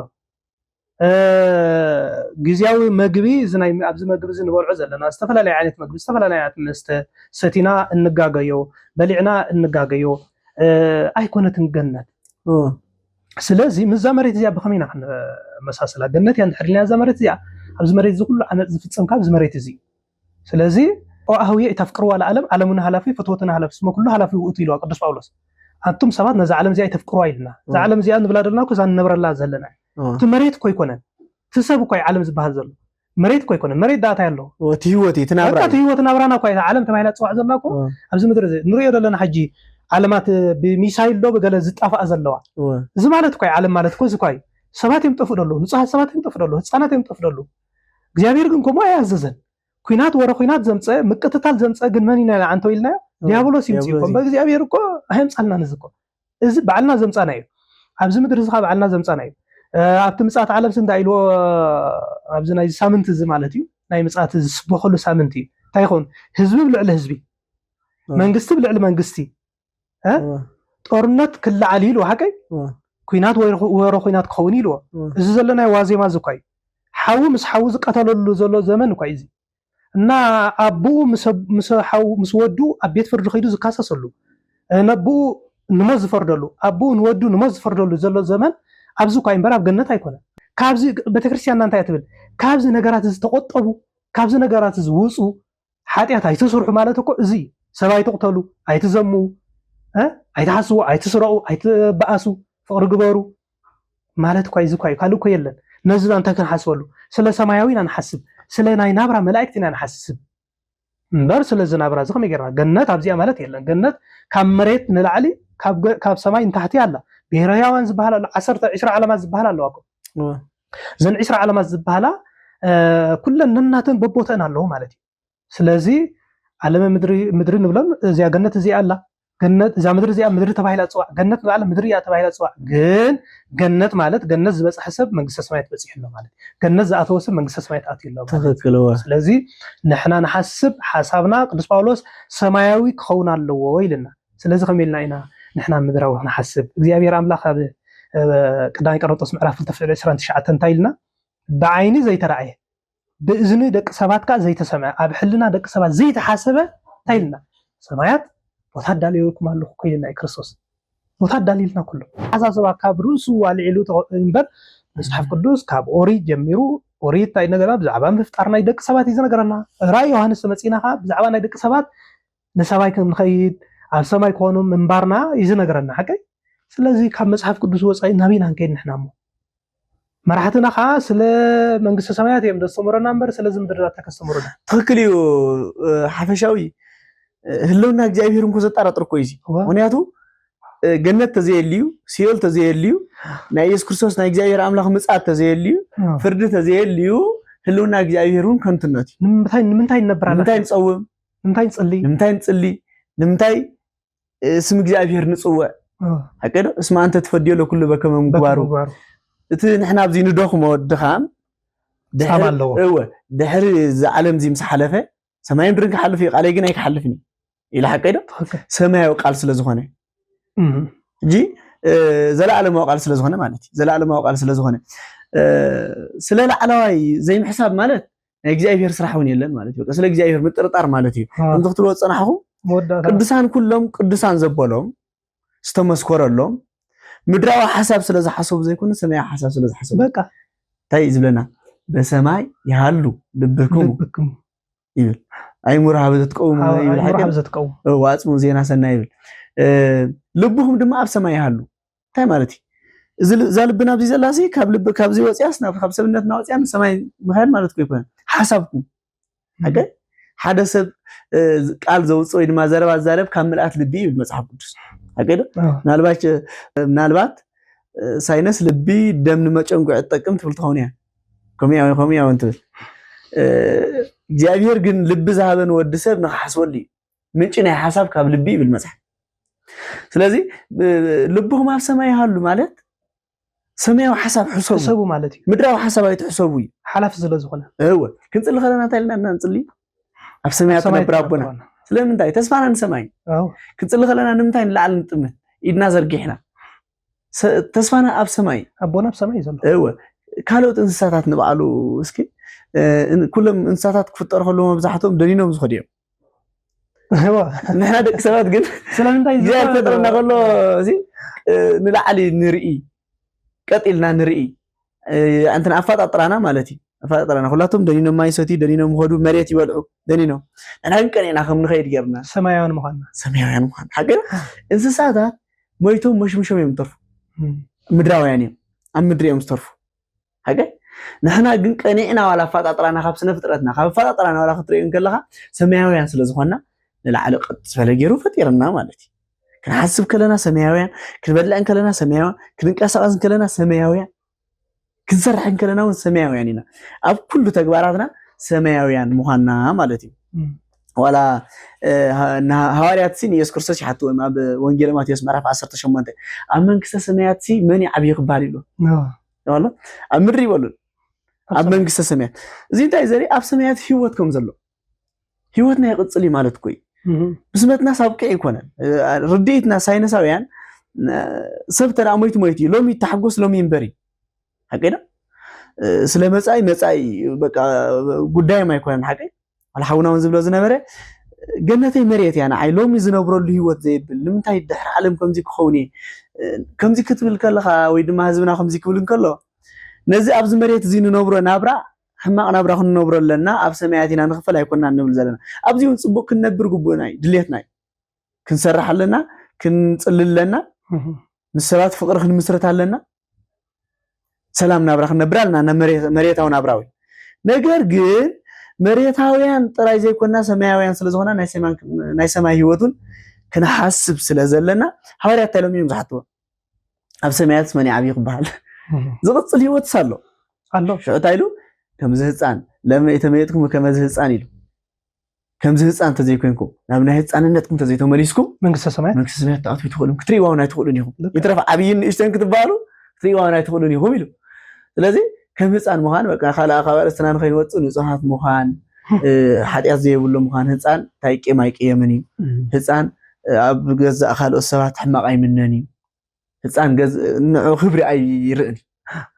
ግዝያዊ መግቢ ዝናይ ኣብዚ መግቢ ዝንበልዖ ዘለና ዝተፈላለዩ ዓይነት መግቢ ዝተፈላለዩ ዓይነት መስተ ሰቲና እንጋገዮ በሊዕና እንጋገዮ ኣይኮነትን ገነት ስለዚ ምዛ መሬት እዚኣ ብኸመይና ክንመሳሰላ ገነት እያ እንድሕር ኢልና እዛ መሬት እዚኣ ኣብዚ መሬት እዚ ኩሉ ዓመፅ ዝፍፀም ካብ እዚ መሬት እዚ ስለዚ ኣህውየ ተፍቅርዋ ለዓለም ዓለሙና ሃላፊ ፍትወትና ሃላፊ ስመ ኩሉ ሃላፊ ውእቱ ኢልዋ ቅዱስ ጳውሎስ ኣንቱም ሰባት ነዛ ዓለም እዚኣ ተፍቅርዋ ኢልና እዛ ዓለም እዚኣ ንብላ ዘለና እኮ እዛ ንነብረላ ዘለና እቲ መሬት እኮ ኣይኮነን እቲ ሰብ እኮ ዓለም ዝበሃል ዘሎ مريت كوي كون مريت داتا يلو وتي تنابرا هو تنابرانا كوي عالم تبعيلا تصوع زلاكو ابز مدر نريد لنا حجي علامات بميسايل دو بقال زطافا زلوا زي مالت كوي عالم مالت كوي كوي سبات يمطفو دلو نصح سبات يمطفو دلو حصانات يمطفو دلو እግዚአብሔር ግን ኮሞ ያዘዘን ኩናት ወረ ኩናት ዘምፀ መቀተታል ዘምፀ ግን ማንና አንተ ይልና ዲያብሎስ ይምጽይኮም በእግዚአብሔር እኮ አይምጻልና ንዝኮ እዚ ባዓልና ዘምጻና እዩ ኣብዚ ምድር ዝኻ ባዓልና ዘምጻና እዩ ኣብቲ ምጻት ዓለም ስንዳ ኢልዎ ኣብዚ ናይ ሳምንት እዚ ማለት እዩ ናይ ምጻት ዝስበኸሉ ሳምንት እዩ እንታይ ይኹን ህዝቢ ብልዕሊ ህዝቢ መንግስቲ ብልዕሊ መንግስቲ ጦርነት ክልዓል ኢሉ ሓቀይ ኩናት ወረ ኩናት ክኸውን ኢልዎ እዚ ዘለና ዋዜማ ዝኳይ ሓው ምስ ሓው ዝቀተለሉ ዘሎ ዘመን እኮ እዚ እና አቡ ምስ ሓው ምስ ወዱ ኣብ ቤት ፍርዲ ኸይዱ ዝካሰሰሉ ነቡ ንሞት ዝፈርደሉ አቡ ንወዱ ንሞት ዝፈርደሉ ዘሎ ዘመን ኣብዚ እኮ እምበር ኣብ ገነት ኣይኮነ ካብዚ ቤተክርስቲያንና እንታይ ትብል ካብዚ ነገራት ዝተቆጠቡ ካብዚ ነገራት ዝውፁ ሓጢያት ኣይተሰርሑ ማለት እኮ እዚ ሰባይ ተقتሉ ኣይተዘሙ ኣይተሓስቡ ኣይተስረቁ ኣይተባኣሱ ፍቅሪ ግበሩ ማለት እኮ እዚ እኮ ካልእ እኮ የለን ነዝና እንተ ክንሓስበሉ ስለ ሰማያዊና ንሓስብ ስለ ናይ ናብራ መላእክትና ንሓስብ እምበር ስለ ዝናብራ ዝኸመ ይገርማ ገነት ኣብዚኣ ማለት የለን ገነት ካብ መሬት ንላዕሊ ካብ ሰማይ ንታሕቲ ኣላ ብሄራውያን ዝበሃል 10 20 ዓለማት ዝበሃል ኣለዋ እኮ ዘን 20 ዓለማት ዝበሃላ ኩለን ነናተን በቦተን ኣለዎ ማለት እዩ ስለዚ ዓለመ ምድሪ ንብሎም እዚኣ ገነት እዚኣ ኣላ ገነት እዛ ምድሪ እዚኣ ምድሪ ተባሂላ ጽዋዕ ገነት ባለ ምድሪ እያ ተባሂላ ጽዋዕ ግን ገነት ማለት ገነት ዝበጽሕ ሰብ መንግስተ ሰማያት በጽሕ ኣሎ ማለት ገነት ዝኣተወ ሰብ መንግስተ ሰማያት ኣትዩ ኣሎ ማለት ስለዚ ንሕና ንሓስብ ሓሳብና ቅዱስ ጳውሎስ ሰማያዊ ክኸውን ኣለዎ ይልና ስለዚ ከመይልና ኢና ንሕና ምድራዊ ንሓስብ እግዚአብሔር አምላክ ኣብ ቅዳሜ ቆሮንቶስ ምዕራፍ 2:29 እንታይ ኢልና ብዓይኒ ዘይተራእየ ብእዝኒ ደቂ ሰባት ካ ዘይተሰምዐ ኣብ ሕልና ደቂ ሰባት ዘይተሓሰበ እንታይ ኢልና ሰማያት ወታዳሊውኩም ኣለኹ ኮይልና ክርስቶስ ወታዳሊልና ኩሉ ሓሳሰባ ካብ ርእሱ ዋልዒሉ እንበር መጽሓፍ ቅዱስ ካብ ኦሪት ጀሚሩ ኦሪት ታይ ነገራ ብዛዕባ ምፍጣር ናይ ደቂ ሰባት ይዘነገረና ራእይ ዮሐንስ መጽናኻ ብዛዕባ ናይ ደቂ ሰባት ንሰማይ ክንኸይድ ኣብ ሰማይ ኮኑ ምንባርና ይዘነገረና ሓቀይ ስለዚ ካብ መጽሓፍ ቅዱስ ወጻኢ ናቢና እንከይድ ንሕናሞ መራሕትና ኻ ስለ መንግስተ ሰማያት እዮም ደስተምሩና እንበር ስለዚ ምድር ተከስተምሩና ትክክል እዩ ሓፈሻዊ ህልውና እግዚአብሔርን ኮዘጣራጥር ኮይዚ ምክንያቱ ገነት ተዘየልዩ ሲኦል ተዘየልዩ ናይ ኢየሱስ ክርስቶስ ናይ እግዚአብሔር አምላክ ምጻት ተዘየልዩ ፍርድ ተዘየልዩ ህልውና እግዚአብሔርን ከንትነት ንምንታይ ነብራና ንምንታይ ንጸውም ንምንታይ ንጽሊ ንምንታይ ስም እግዚአብሔር ንጽውዕ አቀደ እስማ አንተ ተፈዲየሎ ኩሉ በከመ ምግባሩ እቲ ንሕና ኣብዚ ንደኽሞ ድኻም ድሕሪ ዝዓለም እዚ ምስ ሓለፈ ሰማይን ምድርን ክሓልፍ እዩ ቃለይ ግን ኣይክሓልፍኒ ኢላ ሓቀደ ሰማያዊ ቃል ስለ ዝኾነ እጂ ዘለዓለማዊ ቃል ስለ ዝኾነ ማለት እዩ ዘለዓለማዊ ቃል ስለ ዝኾነ ስለ ላዕለዋይ ዘይምሕሳብ ማለት ናይ እግዚአብሔር ስራሕ እውን የለን ማለት እዩ ስለ እግዚአብሔር ምጥርጣር ማለት እዩ እንት ክትልዎ ፀናሕኹም ቅዱሳን ኩሎም ቅዱሳን ዘበሎም ዝተመስከረሎም ምድራዊ ሓሳብ ስለ ዝሓሰቡ ዘይኮነ ሰማያዊ ሓሳብ ስለ ዝሓሰቡ በቃ ታይ ዝብለና በሰማይ ይሃሉ ልብኩም ይብል ኣይሙራሃብ ዘትቀውሙ ይብል ኣይሙራሃብ ዘትቀውሙ ዋጽሙ ዜና ሰናይ ይብል ልብኩም ድማ ኣብ ሰማይ ይሃሉ ታይ ማለት እዩ እዚ ልብና ኣብዚ ዘላሲ ካብ ልብ ካብዚ ወጽያስ ካብ ሰብነትና ወጽያን ሰማይ ምኻድ ማለት ኮይነ ሓሳብኩም አገ ሓደ ሰብ ቃል ዘውጽ ወይ ድማ ዘረባ ዛረብ ካብ ምልአት ልቢ ይብል መጽሐፍ ቅዱስ አገደ ምናልባት ሳይነስ ልቢ ደም ንመጨንቆ ይጠቅም ትብል ትኸውን ያ ከመያው እንት እግዚአብሔር ግን ልብ ዝሃበን ወዲ ሰብ ንሓስበሉ ምንጭ ናይ ሓሳብ ካብ ልቢ ይብል መጽሐፍ ስለዚ ልብኩም ኣብ ሰማይ ይሃሉ ማለት ሰማያዊ ሓሳብ ሕሰቡ ማለት እዩ ምድራዊ ሓሳብ ኣይትሕሰቡ እዩ ሓላፍ ስለ ዝኾነ ክንጽሊ ኸለና ታይልና እንጽሊ ኣብ ሰማያት ነብራቦና ስለምንታይ ተስፋና ንሰማይ ክንጽሊ ኸለና ንምንታይ ንላዕል ንጥምት ኢድና ዘርጊሕና ተስፋና ኣብ ሰማይ ኣቦና ኣብ ሰማይ ዘሎ ካልኦት እንስሳታት ንበዓሉ እስኪ ኩሎም እንስሳታት ክፍጠሩ ከለዎ መብዛሕትኦም ደኒኖም ዝኸዱ እዮም ንሕና ደቂ ሰባት ግን ስለምንታይ ዝፈጥረና ከሎ እዚ ንላዕሊ ንርኢ ቀጢልና ንርኢ እንትን ኣፋጣጥራና ማለት እዩ ኣፋጣጥራና ሁላቶም ደኒኖም ማይ ሰቲ ደኒኖም ሆዱ መሬት ይበልዑ ደኒኖም ንሕና ግን ቀኒዕና ከም ንኸይድ ጌርና ሰማያውያን ምዃን ሓገ እንስሳታት ሞይቶም መሽምሾም እዮም ተርፉ ምድራውያን እዮም ኣብ ምድሪ እዮም ዝተርፉ ሓገ نحنا جن قنعنا ولا فطاطرنا خاب سنه فطرتنا خاب فطاطرنا ولا خطرين كلها سماويان سلازخنا للعلق فلجيرو فطيرنا مالتي كنحسب كلنا سماويان كنبلعن كلنا سماويان كننقسقسن كلنا سماويان كنسرحن كلنا سماوياننا اب كل تغباراتنا سماويان مخنا مالتي ولا هواريات سين يسكرسش حتى ما بونجيل ماتيوس معرف 18 امنكس سمايات سي من يعبي يقبال له والله امري يقولوا امنكس سمايات زي انت زري اب سمايات هيوتكم زلو هيوتنا يقصلي مالت كوي بسمتنا سابق يكونن رديتنا ساينساويان سبتنا مويت لومي تحقس لومي ينبري حقنا سلامصاي مصاي بقى ጉዳይ ما يكون حقي على حاونا ونزبلو زنبره جنتي مريت يعني عي لومي زنبرو لهيوت زيبل لمنتاي دحر عالم كمزي كخوني كمزي كتبل كلخا وي دما حزبنا كمزي كبلن كلو نزي ابز مريت زين نبرو نابرا حما نابرا خن نبرو لنا اب سمياتنا نخفل ايكوننا نبل زلنا ابزيون صبو كنبر غبوناي دليتناي كنسرح لنا كنصلل لنا مسرات فقر خن مسرت لنا سلام نابرا خن نبرالنا مريتاو نابراوي ነገር ግን مريتاويان طراي زي كنا سماويان ስለዝሆነ ናይ ሰማይ ህይወቱን كنحسب ስለዘለና حواريات تلوميم زحتو اب سمايات مني عبي يقبال زقصل ህይወት ሳሎ አሎ ሸታይሉ ከምዝ ህፃን ለምን የተመየጥኩም ከምዝ ህፃን ይሉ ከምዝ ህፃን ተዘይኮንኩም ናብና ህፃንነትኩም ተዘይተመሊስኩም መንግስተ ሰማያት ታአቱ ይትخሉም ክትሪዋውና ይትخሉን ይሁን ይትረፍ አብይን እሽተን ክትባሉ ክትሪዋውና ይትخሉን ይሁን ይሉ ስለዚህ كمهፃን مخان በቃ خالا خبرستنا نخيوص ንጹሃት مخان حديات زيبሎ مخان ህፃን ታይቄ ማይቄ የምኒ ህፃን ኣብ ገዛ خالኦ ሰባት حماق ኣይምነኒ ህፃን ገዝ ንዑ خبري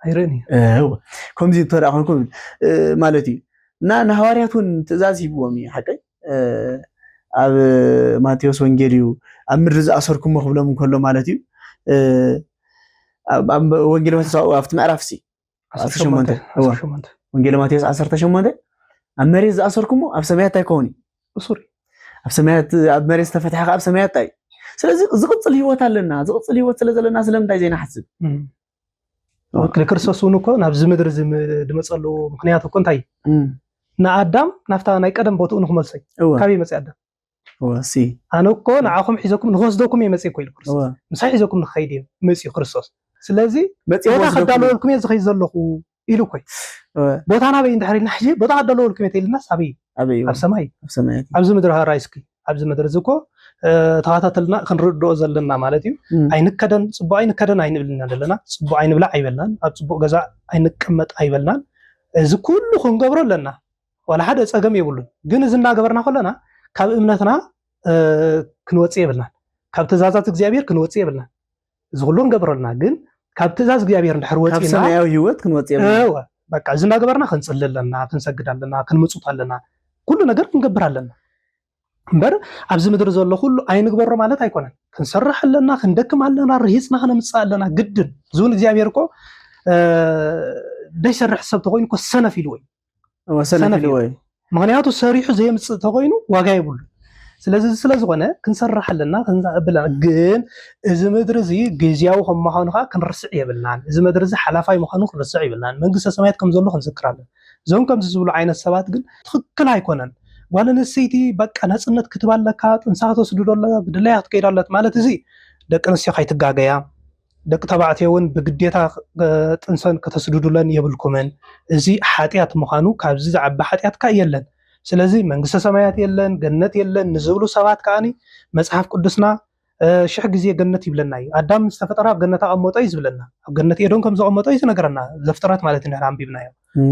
ኣይርእኒ ከምዚ ተራኾንኩም ማለቲ እና ነሐዋርያቱን ትእዛዝ ይብዎም حقي ኣብ ማቴዎስ ወንጌልዩ ኣብ ምድሪ ዝኣሰርኩም ክብሎም እንከሎ ማለት እዩ ኣብ ወንጌል ማቴዎስ ኣብቲ ምዕራፍ ሲ 18 ወንጌል ማቴዎስ 18 ኣብ መሬት ዝኣሰርኩሞ ኣብ ሰማያት ኣይኮኒ እሱሪ ኣብ ሰማያት ኣብ መሬት ተፈታሐ ኣብ ሰማያት ኣይ ስለዚህ ዝቅጽል ህይወት ኣለና ዝቅጽል ህይወት ስለዘለና ስለምንታይ ዘይና ሓስብ ወክለ ክርስቶስ እንኮ ናብ ዝምድር ዝመጸሉ ምክንያት እኮ እንታይ ንኣዳም ናፍታ ናይ ቀደም ቦታኡ ንክመልሰይ ካበይ መጽ ኣዳም ወሲ ኣነኮ ንዓኹም ሒዘኩም ንወስደኩም ይመጽ ይኮ ኢሉ ክርስቶስ ምሳይ ሒዘኩም ንኸይድ መጽ ክርስቶስ ስለዚህ ቦታ ከዳለወልኩም ዝኸይ ዘለኹ ኢሉ ኮይ ቦታና በይ እንድሕሪና ሕጂ ቦታ ከዳለወልኩም ይተልና ሳቢ ኣብ ሰማይ ኣብ ዝምድር ሃራይስኪ ኣብ ዝምድር ዝኮ ተዋታተልና ክንርድኦ ዘለና ማለት እዩ ኣይንከደን ጽቡቕ ኣይንከደን ኣይንብልና ዘለና ጽቡቕ ኣይንብላ ኣይበልናን ኣብ ጽቡቕ ገዛ ኣይንቀመጥ ኣይበልናን እዚ ኩሉ ክንገብሮ ኣለና ወላ ሓደ ጸገም ይብሉን ግን እዚ እናገበርና ከለና ካብ እምነትና ክንወጽ ይብልናን ካብ ትእዛዛት እግዚአብሔር ክንወጽ ይብልናን እዚ ሁሉ እንገብረልና ግን ካብ ትእዛዝ እግዚአብሔር እንድሕር ወጽና ካብ ሰማያዊ ህይወት ክንወጽ ይብልናን በቃ እዚ እናገበርና ክንጽልለና ክንሰግዳለና ክንምጹታለና ኩሉ ነገር ክንገብራለና እምበር ኣብዚ ምድር ዘሎ ሁሉ ኣይንግበሮ ማለት ኣይኮነን ክንሰርሕ ኣለና ክንደክም ኣለና ርሂጽና ክንምጽእ ኣለና ግድን ዝውን እግዚአብሔር እኮ ደይሰርሕ ሰብ ተኮይኑ እኮ ሰነፍ ኢሉ ወይ ምክንያቱ ሰሪሑ ዘይምጽእ ተኮይኑ ዋጋ ይብሉ ስለዚህ ስለዝኾነ ክንሰርሕ ኣለና ክንዛብላ ግን እዚ ምድር እዚ ግዝያዊ ከም ምዃኑኻ ክንርስዕ የብልናን እዚ ምድር እዚ ሓላፋይ ምዃኑ ክንርስዕ ይብልናን መንግስተ ሰማያት ከም ዘሎ ክንዝክር ኣለና እዞም ከምዚ ዝብሉ ዓይነት ሰባት ግን ትክክል ኣይኮነን ዋለንሰይቲ በቃ ነጽነት ክትባለካ ጥንሳቶ ስዱዶላ ብድላያ ትከይዳለት ማለት እዚ ደቂ ኣንስትዮ ከይትጋገያ ደቂ ተባዕትዮውን ብግዴታ ጥንሰን ከተስዱዱለን የብልኩምን እዚ ሓጢያት ምዃኑ ካብዚ ዝዓባ ሓጢያትካ የለን ስለዚህ መንግስተ ሰማያት የለን ገነት የለን ንዝብሉ ሰባት ካኒ መጽሐፍ ቅዱስና ሽሕ ግዜ ገነት ይብለና አዳም ዝተፈጠረ ኣብ ገነት ኣቀመጠ ይዝብለና ኣብ ገነት ኤዶም ከም ዘቀመጠ ይነገረና ዘፍጥረት ማለት ንሕና አንቢብናዮ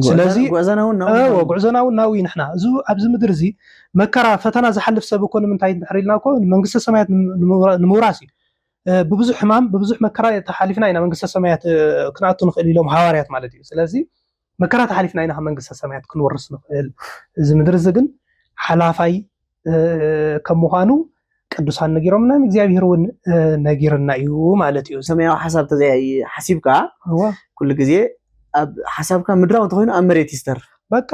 ስለዚህ ጉዕዘናው ናው ንሕና እዚ ኣብዚ ምድር እዚ መከራ ፈተና ዝሓልፍ ሰብ እኮ ንምንታይ እንድሕሪልና እኮ መንግስተ ሰማያት ንምውራስ ببزح حمام ببزح مكرات تحالفنا إنا منقص السمايات كناتو نخيل لهم حواريات مالتي سلازي مكرات تحالفنا إنا منقص السمايات كن ورسنا إذا مدرزقن حلافاي كمهانو قدوسان نغيرهم نا እግዚአብሔር ነጊርና እዩ ማለት እዩ ሰማያዊ ሐሳብ ተዘይ ሐሲብካ ኩሉ ግዜ ኣብ ሐሳብካ ምድራው ተኮይኑ ኣብ መሬት ይስተር በቃ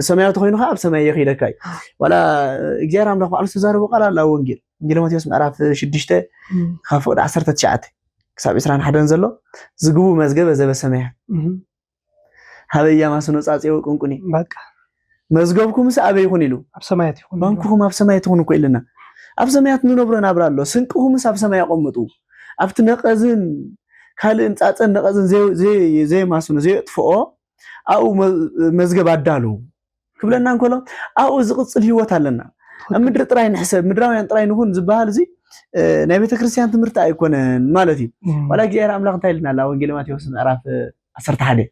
ሰማያዊ ተኮይኑ ኣብ ሰማይ ይኸይደካይ ወላ እግዚአብሔር አምላክ ቃል ተዛረበ ቃል አላ ወንጌል እንግሊዝ ማቴዎስ ምዕራፍ 6 ካብ 19 ክሳብ 21 ዘሎ ዝግቡ መዝገበ ዘበ ሰማያት هبيا ما سنو صاصي وقنقني بقى مزغبكم سابي يكون يلو اب سمايات يكون بانكم اب سمايات يكون كويلنا اب سمايات ننبرنا برالو سنقهم ساب سماي يقمطو ابت نقزن كال انصاصن نقزن زي ما سنو زي طفو او مزغب ادالو كبلنا نكلو او زقصل هيوت علينا ምድር ጥራይ ንሕሰብ ምድራውያን ጥራይ ንሁን ዝበሃል እዚ ናይ ቤተ ክርስቲያን ትምህርቲ ኣይኮነን ማለት እዩ ወላ እግዚአብሔር አምላክ እንታይ ኢልና አላ ወንጌል ማቴዎስ ምዕራፍ 11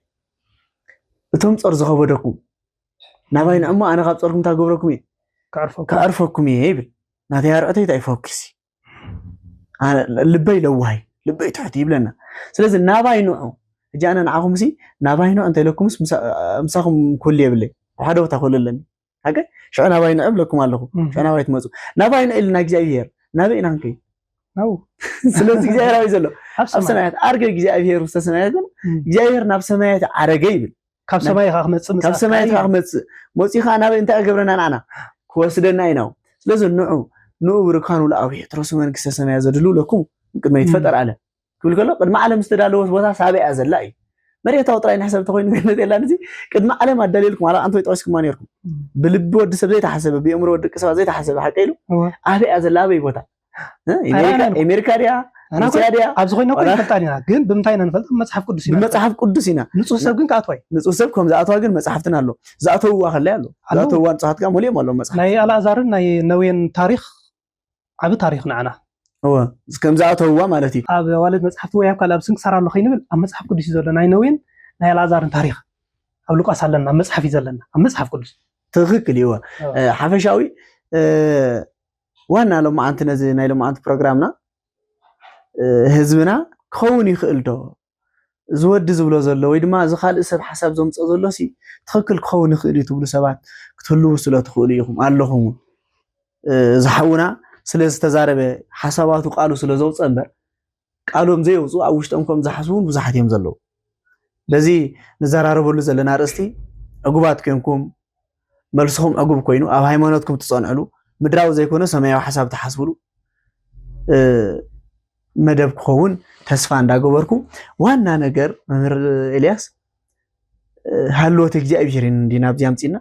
እቶም ጾር ዝኸበደኩም ናባይ ንዕሞ ኣነ ካብ ጾርኩም ታገብረኩም እየ ካዕርፈኩም እየ ይብል ናተይ ኣርዕተይ ኣይፈክሲ ልበይ ለዋይ ልበይ ትሕት ይብለና ስለዚ ናባይ ንዑ እጃና ንዓኹም ሲ ናባይ ንዑ እንታይ ለኩምስ ምሳኹም ኩል ይብለይ ሓደ ቦታ ኩልለኒ هاكي شعنا باين عبلكم علىكم شعنا باين تمزو نباين إلنا جزائر نبي نانكي نو سلسلة جزائر هاي زلوا أبسمايات أرجع جزائر وستسمايات جزائر نفسمايات عرجيب كم سمايات أحمد موسي خان نبي أنت أقبلنا أنا كوسدنا يناو لازم نوع بركانو لا أبي ترى سمايات كسسمايات زدلوا لكم ممكن ما يتفتر على كل كلام قد ما علم استدلوا وثا سابع أزلاي مريت أوطرين حسب تقولين قلنا دي لانزي قد ما علم الدليلكم على أنتوا يتوسكم ما نيركم باللب ود سب زي تحسب بأمر ود كسب زي تحسب حكيلو أبي أزلا بيبوتا أمريكا ديا روسيا ديا أبزغين نقول فلتانينا جن بمتاينا نفلت مصحف قدسينا مصحف قدسينا نصوص سب جن كاتوي نصوص سبكم زعتوا جن مصحفتنا له زعتوا خليه له زعتوا وان صحت كام وليه ماله مصحف ناي على زارن ناي نوين تاريخ عبي تاريخنا أنا هو كم زعتوا مالتي أب والد مصحف وياه كلام سنك صار الله خينبل أما مصحف قدسي زولا ناي نوين ناي العزارن تاريخ أو لقى سالنا مصحف يزلنا مصحف قدس تغكل يوا حفشاوي وانا لما أنت نزلنا لما أنت برنامجنا حزبنا كوني خلده زود زبلو زلوا ويدما زخال اسب حسب زوم تصلوا سي تغكل كوني خلي تقولوا سبات كتلوا سلا تخوليهم اللهم زحونا سلاز تزارب حسابات وقالوا سلا زوج أمبر قالوا مزيوزو أوشتمكم زحسون وزحتهم زلوا لذي نزاراربو لزلنا رأستي أقوبات كينكم ملسهم أقوب كوينو أو هايماناتكم تصنعلو مدراو زي كونه سمايا وحساب تحسبلو مدب كون تسفان داقوبركم وانا نقر ممر إلياس هلو تكجي أبيرين دينا بزيامتينا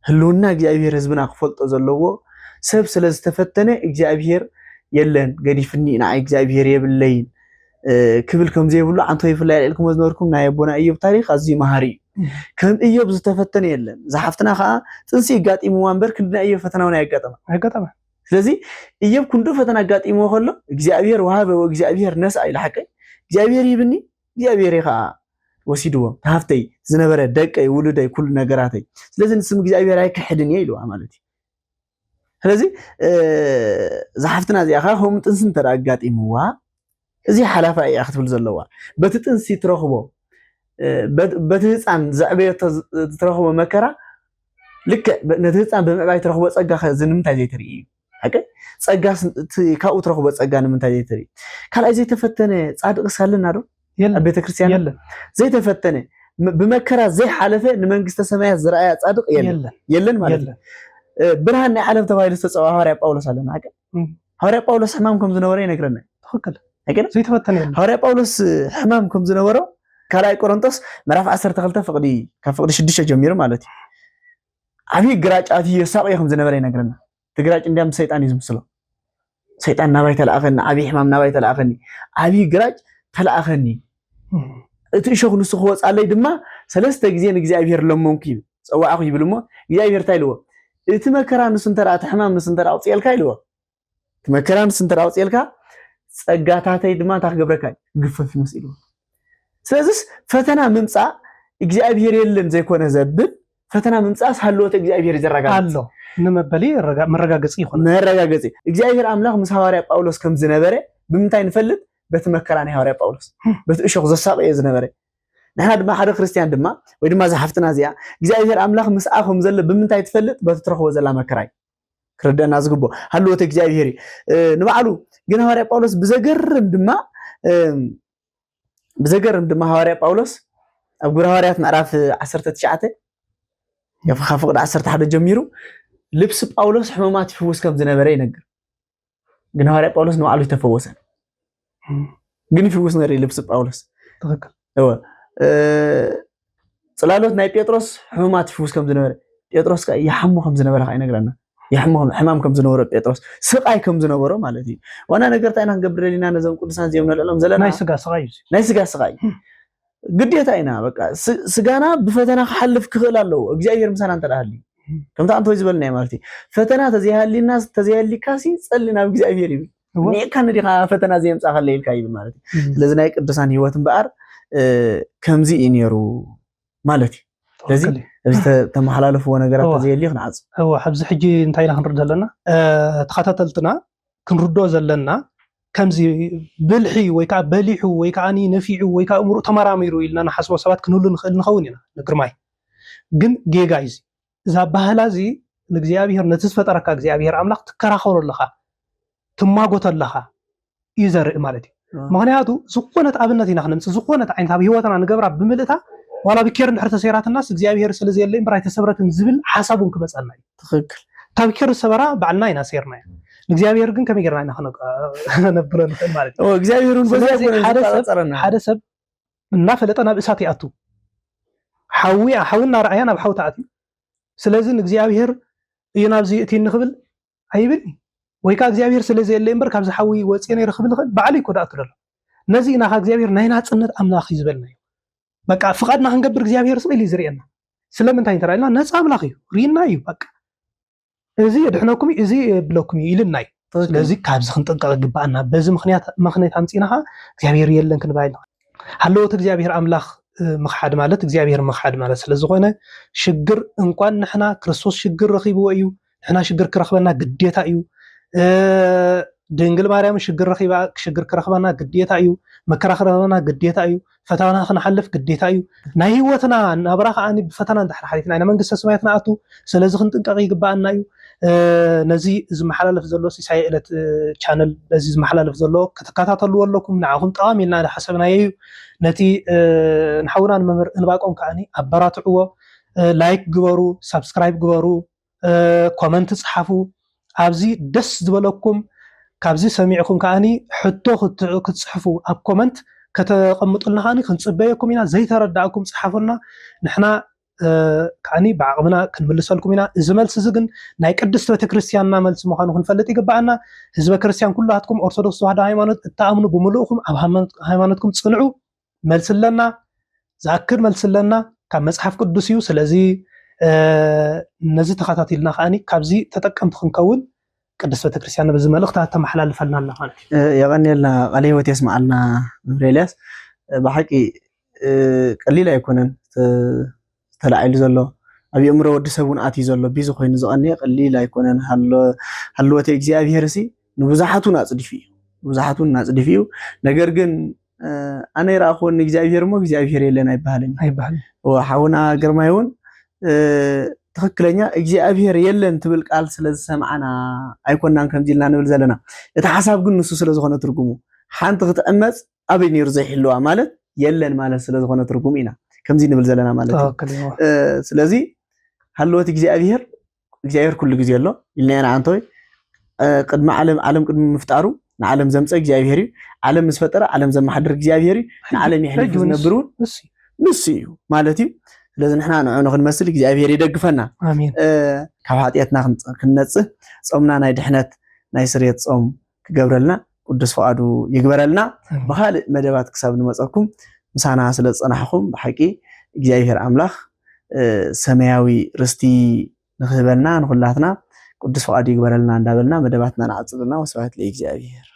هلونا اجي أبير هزبنا قفلت أزلوو سب سلز تفتنه اجي أبير يلن قدي فني ناع اجي أبير يبلين كبلكم زي بقولوا عن طيف الله لكم وزنوركم نايبونا أيوب تاريخ أزي مهاري كم أيوب زتفتن يلن زحفتنا خا تنسي قات إمو وانبر كلنا أيوب فتنا ونايقاتما لذي أيوب كنتو فتنا قات إمو خلو إجزابير وهذا وإجزابير ناس أي لحقي إجزابير يبني إجزابير خا وسيدوا تهفتي زنبرة دقي ولدي كل نجاراتي لازم نسمع إجزابير هاي كحدني يلو عملتي لذي زحفتنا زي أخا هم تنسن ترى قات إمو زي حلفة أي أخذ بالزلوا بتتنسي ترخبه بتهتان زعبية ترخبه مكرة لك نتهتان بمعباي ترخبه صقا زنم تاجي تري هكا صقا كاو ترخبه صقا نم تاجي تري كلا زي تفتنه صادق سالنا دو يلا بيت كريستيان يلا زي تفتنه بمكرة زي حلفة نمنجست سمايات زرعية صادق يلا مالك برهان عالم تبايل استصوا هوري باولوس علينا هكا هوري باولوس حمامكم زنوري نقرنا تخكل هكذا زي تفتني هوري باولوس حمامكم زنورو كلاي كورنثوس مراف 10 تخلته فقدي كان فقدي 6 جمير مالتي ابي غراጭ اتي يساقيكم زنوري نقرنا تغراጭ እንደም ሰይጣን ይዝምስሎ ሰይጣን ናባይ ተላአፈኒ አቢ ሕማም ናባይ ተላአፈኒ አቢ غراጭ ተላአፈኒ እቲ ሸኹን ንሱ ክወጻለይ ድማ ሰለስተ ግዜ ንእግዚአብሔር ለሞንኩ ጸዋዕኹ ይብልሞ እግዚአብሔር ታይልዎ እቲ መከራ ንሱን ተራ ሕማም ንሱን ተራ አውጽልካ ይልዎ እቲ መከራ ንሱን ተራ አውጽልካ ጸጋታተይ ድማ ታክገብረካ ግፈፍ ይመስሉ ስለዚህ ፈተና ምምጻ እግዚአብሔር የለን ዘይኮነ ዘብል ፈተና ምምጻስ ሃልወተ እግዚአብሔር ይዘረጋል አሎ ንመበሊ መረጋገጽ ይሆን መረጋገጽ እግዚአብሔር አምላክ ምስ ሐዋርያ ጳውሎስ ከም ዝነበረ ብምንታይ ንፈልጥ በተመከራ ናይ ሐዋርያ ጳውሎስ በትእሾክ ዘሳቀየ ዝነበረ ንሕና ድማ ሓደ ክርስቲያን ድማ ወይ ድማ ዝሓፍትና እዚኣ እግዚአብሔር አምላክ ምስኣኹም ዘለ ብምንታይ ትፈልጥ በትትረኽቦ ዘላ መከራይ ክርደና ዝግቦ ሃልወተ እግዚአብሔር ንባዕሉ ግን ሐዋርያ ጳውሎስ ብዘገርም ድማ ሐዋርያ ጳውሎስ ኣብ ግብረ ሐዋርያት ምዕራፍ 19 يفخافق 11 ጀሚሩ ልብስ ጳውሎስ ሕማማት ይፈወስ ከም ዝነበረ ይነግር ግን ሐዋርያ ጳውሎስ ነው አሉ ተፈወሰ ግን ይፈወስ ነበር ልብስ ጳውሎስ ተከከለ صلالوت ناي بيتروس حمات فوس كم زنبر بيتروس يحمو كم زنبر خاي نقرنا يحمو حمام كم زنبر بيتروس سقاي كم زنبر مالتي وانا نقرت انا نقبر لينا نزم قدسان زيمنا العلم زلنا ناي سقاي قديتا اينا بقى سغانا بفتنا خحلف كخل الله እግዚአብሔር ምሳና እንተዳህሊ ከምታ አንተ ይዝበልና ማለትي ፈተና ተዚያሊ الناس ተዚያሊ ካሲ ጸልና እግዚአብሔር ይብ ነካን ዲኻ ፈተና ዘየም ጻኸለ ይልካይ ማለት ስለዚህ ናይ ቅዱሳን ህይወትን በአር ከምዚ ኢኔሩ ማለት ስለዚህ እዚ ተመሐላለፍዎ ነገራት ተዚያሊ خنعጽ هو حبز حجي انتاينا ክንርድ ዘለና ተኸታተልትና ክንርዶ ዘለና ከምዚ ብልሒ ወይ ከዓ በሊሑ ወይ ከዓ ነፊዑ ወይ ከዓ እምሩ ተመራሚሩ ኢልና ንሓስቦ ሰባት ክንህሉ ንኽእል ንኸውን ኢና ንግርማይ ግን ጌጋ እዚ እዛ ባህላ እዚ ንእግዚአብሔር ነቲ ዝፈጠረካ እግዚአብሔር ኣምላኽ ትከራኸረለኻ ትማጎተለኻ እዩ ዘርኢ ማለት እዩ ምክንያቱ ዝኾነት ኣብነት ኢና ክንምፅእ ዝኾነት ዓይነት ኣብ ሂወትና ንገብራ ብምልእታ ዋላ ብኬር እንድሕር ተሰይራትናስ እግዚአብሔር ስለዘየለ እምብራይ ተሰብረትን ዝብል ሓሳቡን ክመፀና እዩ ትክክል ታብኬር ሰበራ ባዕልና ኢና ሰይርና እግዚአብሔር ግን ከመገርና ኢና ነብሎ ንኽእል ማለት እዩ እግዚአብሔርን ሓደ ሰብ እናፈለጠ ናብ እሳት ይኣቱ ሓዊና ረኣያ ናብ ሓው ተኣትዩ ስለዚ ንእግዚአብሔር እዩ ናብዚ እቲ ንኽብል ኣይብል ወይ ከዓ እግዚአብሔር ስለዘየለ እምበር ካብዚ ሓዊ ወፅየ ነይረ ክብል ንኽእል ባዕሉ ይኮዳእቱ ደሎ ነዚ ኢና እግዚአብሔር ናይ ናፅነት ኣምላኽ እዩ ዝበልና እዩ በቃ ፍቃድና ክንገብር እግዚአብሔር ስኢል ይዝርየና ስለምንታይ እንተራኢልና ነፃ ኣምላኽ እዩ ሪኢና እዩ በቃ እዚ የድሕነኩም እዚ የብለኩም ኢልና እዩ ስለዚ ካብዚ ክንጥንቀቕ ይግባአና በዚ ምክንያት ኣምፂናኻ እግዚአብሔር የለን ክንባይል ሃለወት እግዚአብሔር ኣምላኽ ምኽሓድ ማለት እግዚአብሔር ምኽሓድ ማለት ስለዝኾነ ሽግር እንኳን ንሕና ክርስቶስ ሽግር ረኺብዎ እዩ ንሕና ሽግር ክረኽበና ግዴታ እዩ ድንግል ማርያም ሽግር ክረኽበና ግዴታ እዩ መከራ ክረኽበና ግዴታ እዩ ፈተና ክንሓልፍ ግዴታ እዩ ናይ ህይወትና ናብራ ከዓኒ ብፈተና እንድሕር ሓሊፍና ኢና መንግስተ ሰማያት ንኣቱ ስለዚ ክንጥንቀቕ ይግባአና እዩ ነዚ ዝመሓላለፍ ዘሎ ሲሳይ ዕለት ቻነል በዚ ዝመሓላለፍ ዘሎ ከተከታተልዎ ኣለኩም ንዓኹም ጠቃሚ ኢልና ሓሰብናዮ እዩ ነቲ ንሓውና ንመምህር እንባቆም ከዓኒ ኣበራትዕዎ ላይክ ግበሩ ሰብስክራይብ ግበሩ ኮመንት ጽሓፉ ኣብዚ ደስ ዝበለኩም ካብዚ ሰሚዕኩም ከዓኒ ሕቶ ክትጽሕፉ ኣብ ኮመንት ከተቐምጡልና ከዓኒ ክንጽበየኩም ኢና ዘይተረዳእኩም ጽሓፉና ንሕና ከዓኒ ብዓቕምና ክንምልሰልኩም ኢና እዚ መልሲ እዚ ግን ናይ ቅድስት ቤተክርስትያንና መልሲ ምዃኑ ክንፈልጥ ይግባአና ህዝበ ክርስቲያን ኩላትኩም ኦርቶዶክስ ተዋህዶ ሃይማኖት እተኣምኑ ብምሉእኩም ኣብ ሃይማኖትኩም ጽንዑ መልሲ ኣለና ዝኣክድ መልሲ ኣለና ካብ መጽሓፍ ቅዱስ እዩ ስለዚ ነዚ ተኸታቲልና ከዓኒ ካብዚ ተጠቀምቲ ክንከውን ቅድስት ቤተክርስትያን በዚ መልእኽታት ተመሓላልፈልና ኣላ ማለት እዩ የቀኒልና ቃለ ሕይወት የስማዓልና መምህር ኤልያስ ብሓቂ ቀሊል ኣይኮነን ተላዒሉ ዘሎ ኣብ እምሮ ወዲ ሰብ እውን ኣትዩ ዘሎ ቢዚ ኮይኑ ዝቐኒየ ቀሊል ኣይኮነን ሃልወተ እግዚአብሔር ሲ ንብዙሓቱን ኣፅዲፍ እዩ ነገር ግን ኣነ ይረኣኹን እግዚአብሔር ሞ እግዚአብሔር የለን ኣይባሃልን ሓውና ግርማይ እውን ትክክለኛ እግዚአብሔር የለን ትብል ቃል ስለዝሰምዓና ኣይኮናን ከምዚልና ንብል ዘለና እቲ ሓሳብ ግን ንሱ ስለዝኾነ ትርጉሙ ሓንቲ ክትዕመፅ ኣበይ ነይሩ ዘይሕልዋ ማለት የለን ማለት ስለዝኾነ ትርጉሙ ኢና ከምዚ ንብል ዘለና ማለት እዩ ስለዚ ሃልወት እግዚአብሔር ኩሉ ግዜ ኣሎ ኢልና ኢና አንተ ቅድሚ ዓለም ቅድሚ ምፍጣሩ ንዓለም ዘምፀ እግዚአብሔር እዩ ዓለም ምስ ፈጠረ ዓለም ዘመሓድር እግዚአብሔር እዩ ንዓለም ይሕልፍ ዝነብሩ ንሱ እዩ ማለት እዩ ስለዚ ንሕና ንዑ ክንመስል እግዚአብሔር ይደግፈና ኣሜን ካብ ሓጢአትና ክንነጽህ ጾምና ናይ ድሕነት ናይ ስርየት ጾም ክገብረልና ቅዱስ ፈቃዱ ይግበረልና ብኻልእ መደባት ክሳብ ንመፀኩም ምሳና ስለ ፀናሕኩም ብሓቂ እግዚአብሔር ኣምላኽ ሰማያዊ ርስቲ ንኽህበልና ንኹላትና ቅዱስ ፈቃዱ ይግበረልና እንዳበልና መደባትና ንዓጽልና ወስብሐት ለእግዚአብሔር